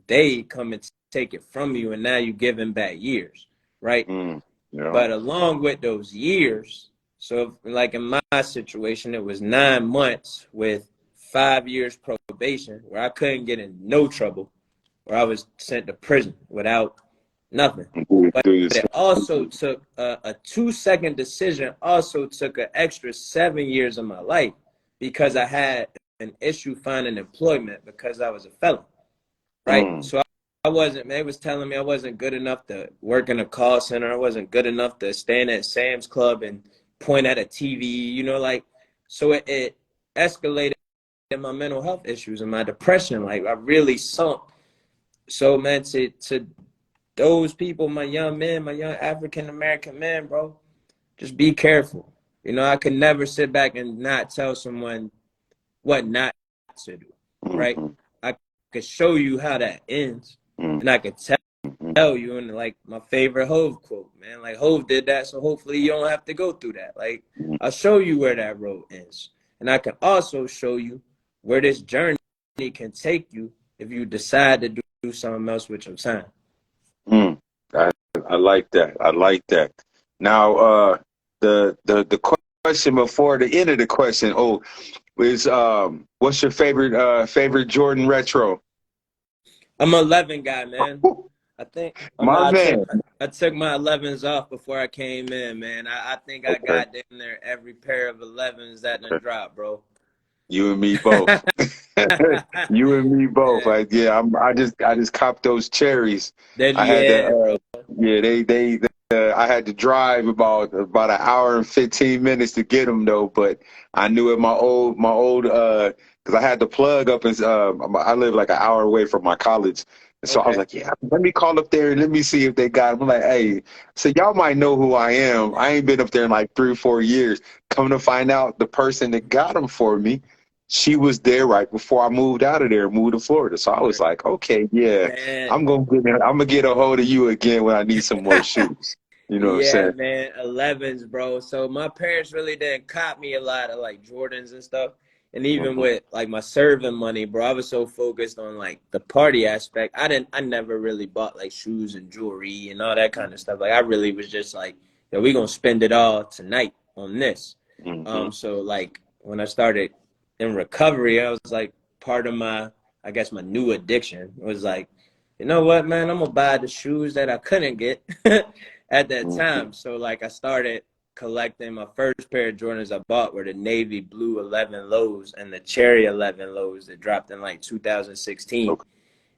they come and take it from you, and now you're giving back years, right? yeah. But along with those years, so like in my situation, it was 9 months with 5 years probation where I couldn't get in no trouble, where I was sent to prison without nothing. But Do this. it also took a 2 second decision, also took an extra 7 years of my life because I had an issue finding employment because I was a felon, right? Mm, So I wasn't, man, it was telling me I wasn't good enough to work in a call center. I wasn't good enough to stand at Sam's Club and point at a TV, so it escalated my mental health issues and my depression. Like I really sunk. So man, to those people, my young men, my young African American men, bro, just be careful. I could never sit back and not tell someone what not to do, right? mm, I could show you how that ends, mm, and I could tell you, and like my favorite Hove quote, man, like Hove did that, so hopefully you don't have to go through that. Like mm, I'll show you where that road ends, and I can also show you where this journey can take you if you decide to do something else with your time. mm. I, I like that. I like that. Now, the question before the end of the question, is what's your favorite Jordan retro? I'm an 11 guy, man. I think My man. I took my 11s off before I came in, man. I think I Okay. got damn near every pair of 11s that done Okay. dropped, bro. You and me both. You and me both. Yeah. I just copped those cherries. Did I you? had Yeah, to bro. yeah, I had to drive about an hour and 15 minutes to get them though, but I knew at my old because I had the plug up and I live like an hour away from my college. And so I was Okay. like, yeah, let me call up there and let me see if they got them. I'm like, hey, so y'all might know who I am. I ain't been up there in like 3 or 4 years. Come to find out the person that got them for me, she was there right before I moved out of there, moved to Florida. So I was like, okay, yeah, Man, I'm gonna get a hold of you again when I need some more shoes. You know what I'm yeah, saying? man, 11s, bro. So my parents really didn't cop me a lot of like Jordans and stuff. And even Mhm. with like my serving money, bro, I was so focused on like the party aspect. I never really bought like shoes and jewelry and all that kind of stuff. Like I really was just like, yo, we gonna spend it all tonight on this. Mhm. So like when I started in recovery, I was like part of my, I guess my new addiction was like, you know what, man, I'm gonna buy the shoes that I couldn't get at that Mhm. time. So like I started collecting. My first pair of Jordans I bought were the navy blue 11 lows and the cherry 11 lows that dropped in like 2016. Okay.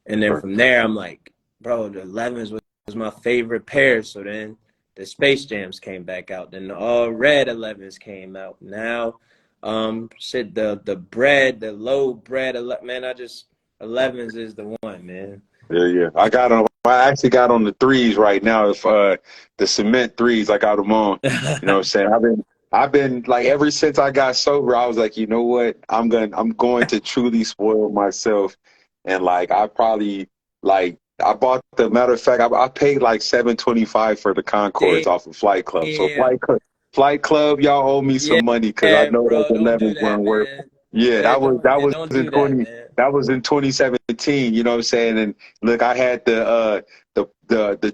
And then from there, I'm like, bro, the 11s was my favorite pair. So then the Space Jams came back out. Then the all red 11s came out. Now, the low bread, man, 11s is the one, man. Yeah, yeah. I actually got on the threes right now. If the cement threes, I got them on. You know what I'm saying? I've been like ever since I got sober, I was like, you know what? I'm going to truly spoil myself. And like I probably like I bought the matter of fact, I paid like $7.25 for the Concords off of Flight Club. So Damn. Flight Club, y'all owe me some money because I Yeah, know those bro, don't do 11s that, weren't worth. man. Yeah, Man, that was don't in do that, man. 2017, you know what I'm saying? And look, I had the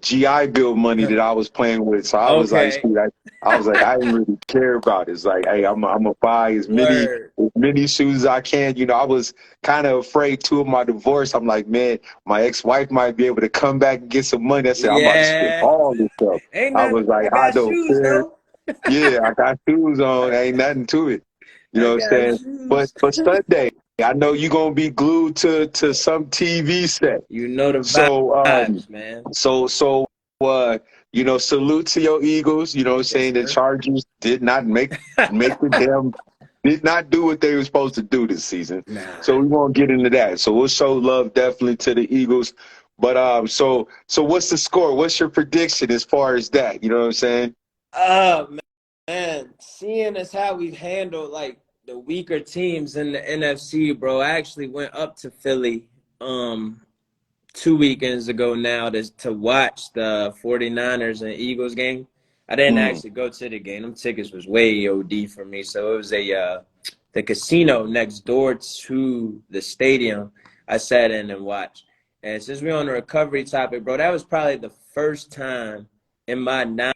GI Bill money that I was playing with. So I was like, Okay, shoot, I was like, I didn't really care about it. It's like, hey, I'm gonna buy word. as many shoes as I can. You know, I was kind of afraid too of my divorce. I'm like, man, my ex-wife might be able to come back and get some money. I said, I'm about to spend Yeah. all this stuff. Ain't I nothing. was like, I I got don't shoes, care. though. Yeah, I got shoes on. Ain't nothing to it. You I know what I'm got saying? shoes. But Sunday, I know you're gonna be glued to some TV set. You know the So vibes, man. so uh salute to your Eagles. You know what I'm Yes, saying? The sir. Chargers make the damn did not do what they were supposed to do this season. Nah. So we won't get into that. So we'll show love definitely to the Eagles. But so what's the score? What's your prediction as far as that? You know what I'm saying? Man, seeing as how we've handled like the weaker teams in the NFC, bro, I actually went up to Philly 2 weekends ago now to watch the 49ers and Eagles game. I didn't Mm, actually go to the game. Them tickets was way OD for me. So it was the casino next door to the stadium. I sat in and watched. And since we're on the recovery topic, bro, that was probably the first time in my 9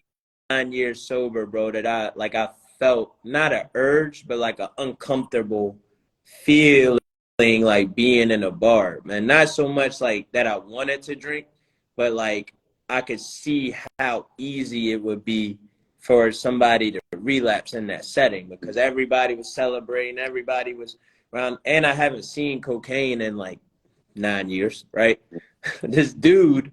years sober, bro, that I felt not an urge, but like an uncomfortable feeling like being in a bar, man. Not so much like that I wanted to drink, but like I could see how easy it would be for somebody to relapse in that setting because everybody was celebrating, everybody was around, and I haven't seen cocaine in like 9 years, right? This dude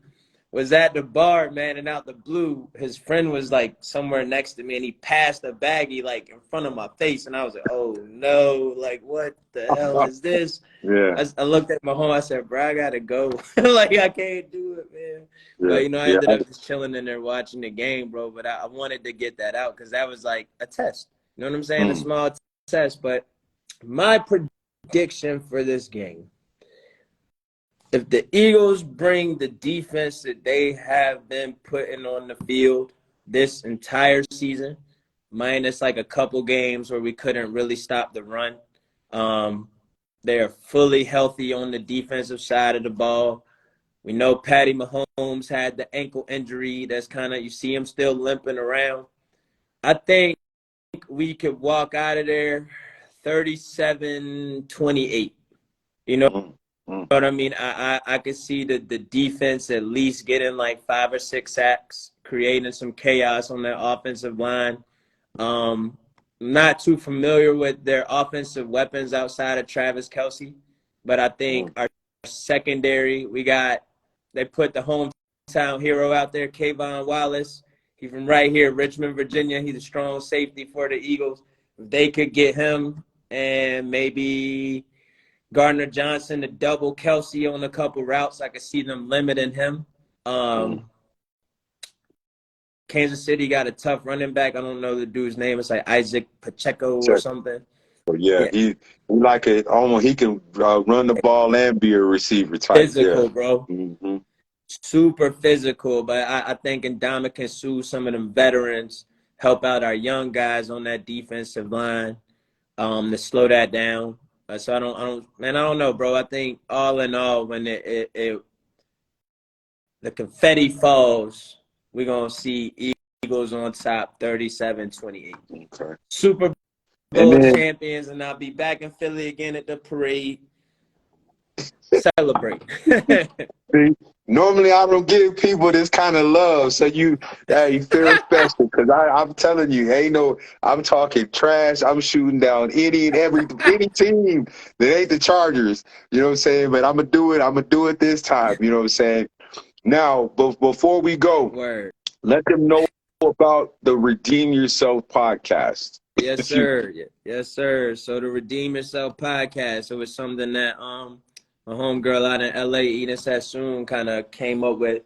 was at the bar, man, and out the blue, his friend was like somewhere next to me, and he passed a baggie like in front of my face, and I was like, "Oh no! Like, what the hell is this?" yeah, I looked at my home. I said, "Bro, I gotta go. Like, I can't do it, man." yeah, But I yeah. ended up just chilling in there watching the game, bro. But I wanted to get that out because that was like a test. You know what I'm saying? A Mm, small test. But my prediction for this game, if the Eagles bring the defense that they have been putting on the field this entire season, minus like a couple games where we couldn't really stop the run, they are fully healthy on the defensive side of the ball. We know Patty Mahomes had the ankle injury. That's kind of, you see him still limping around. I think we could walk out of there 37-28. You know mm, mm. what I mean? I could see the defense at least getting like 5 or 6 sacks, creating some chaos on their offensive line. Um, not too familiar with their offensive weapons outside of Travis Kelce, but I think Mm. our secondary, they put the hometown hero out there, Kayvon Wallace. He's from right here, Richmond, Virginia. He's a strong safety for the Eagles. If they could get him and maybe Gardner Johnson to double Kelce on a couple routes, I could see them limiting him. Mm. Um, Kansas City got a tough running back. I don't know the dude's name. It's like Isaac Pacheco or Check. something. yeah, Yeah. he like a almost he can run the ball and be a receiver type. Yeah. Physical, bro. Hmm. Super physical. But I think Ndamukong Suh, some of them veterans, help out our young guys on that defensive line to slow that down. So I don't know, bro. I think all in all, when the confetti falls, we're going to see Eagles on top 37-28. Okay. Super And Bowl then champions, and I'll be back in Philly again at the parade. Celebrate. see, normally I don't give people this kind of love, so you feel special because I'm telling you, ain't no. I'm talking trash. I'm shooting down any team that ain't the Chargers. You know what I'm saying? But I'm gonna do it. I'm gonna do it this time. You know what I'm saying? Now, before we go, Word. let them know about the Redeem Yourself podcast. Yes, sir. Yes, sir. So the Redeem Yourself podcast, it was something that a homegirl out in LA, Eden Sassoon, kind of came up with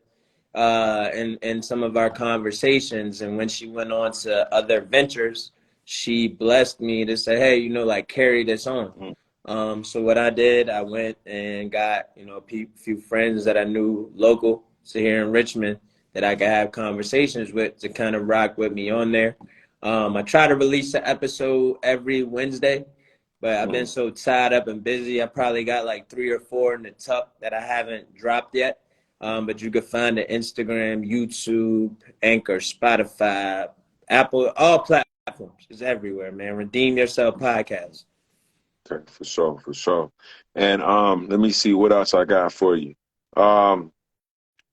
in some of our conversations. And when she went on to other ventures, she blessed me to say, hey, like carry this on. So what I did, I went and got, a few friends that I knew local to here in Richmond that I could have conversations with to kind of rock with me on there. I try to release an episode every Wednesday, but I've been so tied up and busy. I probably got like 3 or 4 in the tuck that I haven't dropped yet. But you can find it Instagram, YouTube, Anchor, Spotify, Apple, all platforms. It's everywhere, man. Redeem Yourself podcast. Okay, for sure, for sure. And let me see what else I got for you.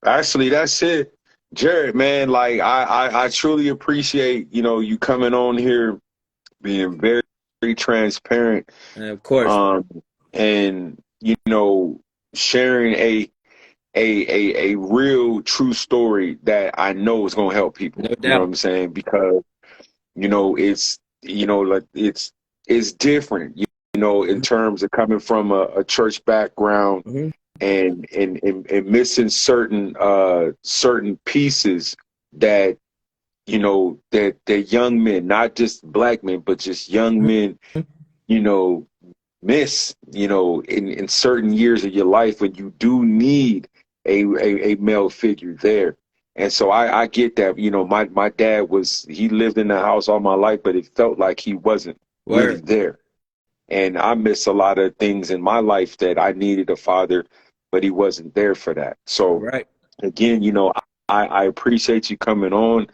Actually, that's it, Jarrod. Man, like I truly appreciate you coming on here, being very, very transparent, And of course, and sharing a real true story that I know is gonna help people. no You know what doubt. I'm saying? Because it's like it's different. In terms of coming from a church background Mm-hmm. and missing certain pieces that that young men, not just black men, but just young men, you know, miss, in certain years of your life when you do need a male figure there. And so I get that. My dad he lived in the house all my life, but it felt like he wasn't really Word. there. And I miss a lot of things in my life that I needed a father, but he wasn't there for that. So Right. again, I appreciate you coming on.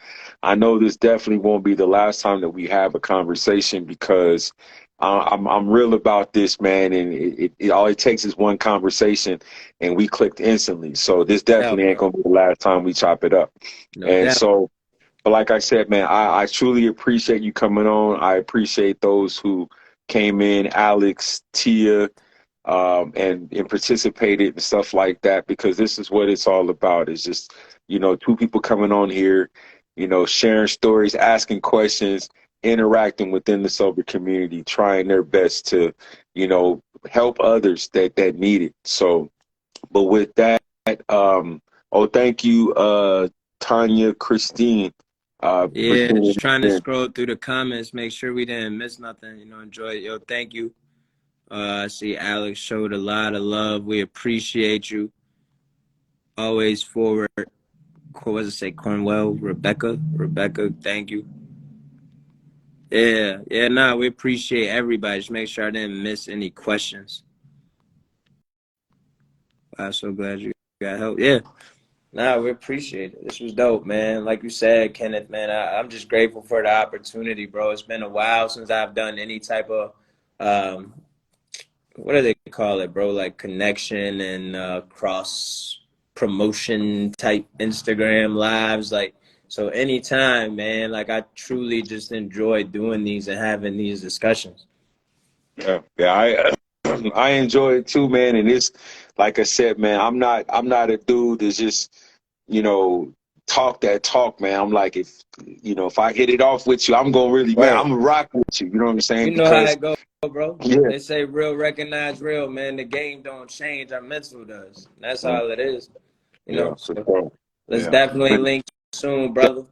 I know this definitely won't be the last time that we have a conversation because I'm real about this, man. And it all it takes is one conversation, and we clicked instantly. So this definitely ain't gonna be the last time we chop it up. No And doubt. so, but like I said, man, I truly appreciate you coming on. I appreciate those who came in, Alex, Tia, and participated and stuff like that, because this is what it's all about. It's just, two people coming on here, sharing stories, asking questions, interacting within the sober community, trying their best to, help others that need it. So, but with that, thank you, Tanya, Christine, for Yeah, tuning just trying to in. scroll through the comments, make sure we didn't miss nothing. Enjoy it. Yo, thank you. I see Alex showed a lot of love. We appreciate you. Always forward. What does it say? Cornwell, Rebecca, thank you. Yeah, we appreciate everybody. Just make sure I didn't miss any questions. I'm so glad you got help. Yeah, we appreciate it. This was dope, man. Like you said, Kenneth, man, I'm just grateful for the opportunity, bro. It's been a while since I've done any type of, what do they call it, bro? Like connection and cross promotion type Instagram lives. Like, so anytime, man, like I truly just enjoy doing these and having these discussions. Yeah, I enjoy it too, man. And it's like I said, man, I'm not a dude that's just, talk that talk, man. I'm like, if I hit it off with you, I'm gonna really, man, Word. I'm gonna rock with you. You know what I'm saying? You know how Because it goes, bro. yeah, They say real recognize real, man. The game don't change, our mental does. That's all it is. yeah, for So sure. let's Yeah. definitely link soon, brother.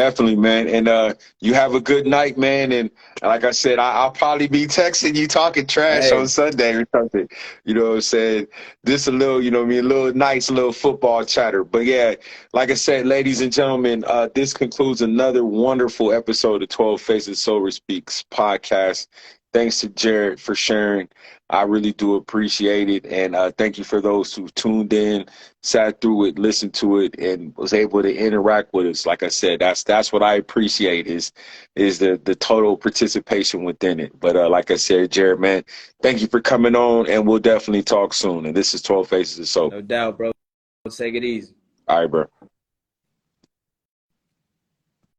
Definitely, man. And you have a good night, man. And like I said, I'll probably be texting you talking trash on Hey, Sunday or something. You know what I'm saying? This a little, you know what I mean, a little nice little football chatter. But yeah, like I said, ladies and gentlemen, this concludes another wonderful episode of 12 Faces Sober Speaks podcast. Thanks to Jarrod for sharing. I really do appreciate it. And thank you for those who tuned in, sat through it, listened to it, and was able to interact with us. Like I said, that's what I appreciate is the total participation within it. But like I said, Jarrod, man, thank you for coming on, and we'll definitely talk soon. And this is 12 Faces of Sober. no doubt, bro. Take it easy. All right, bro.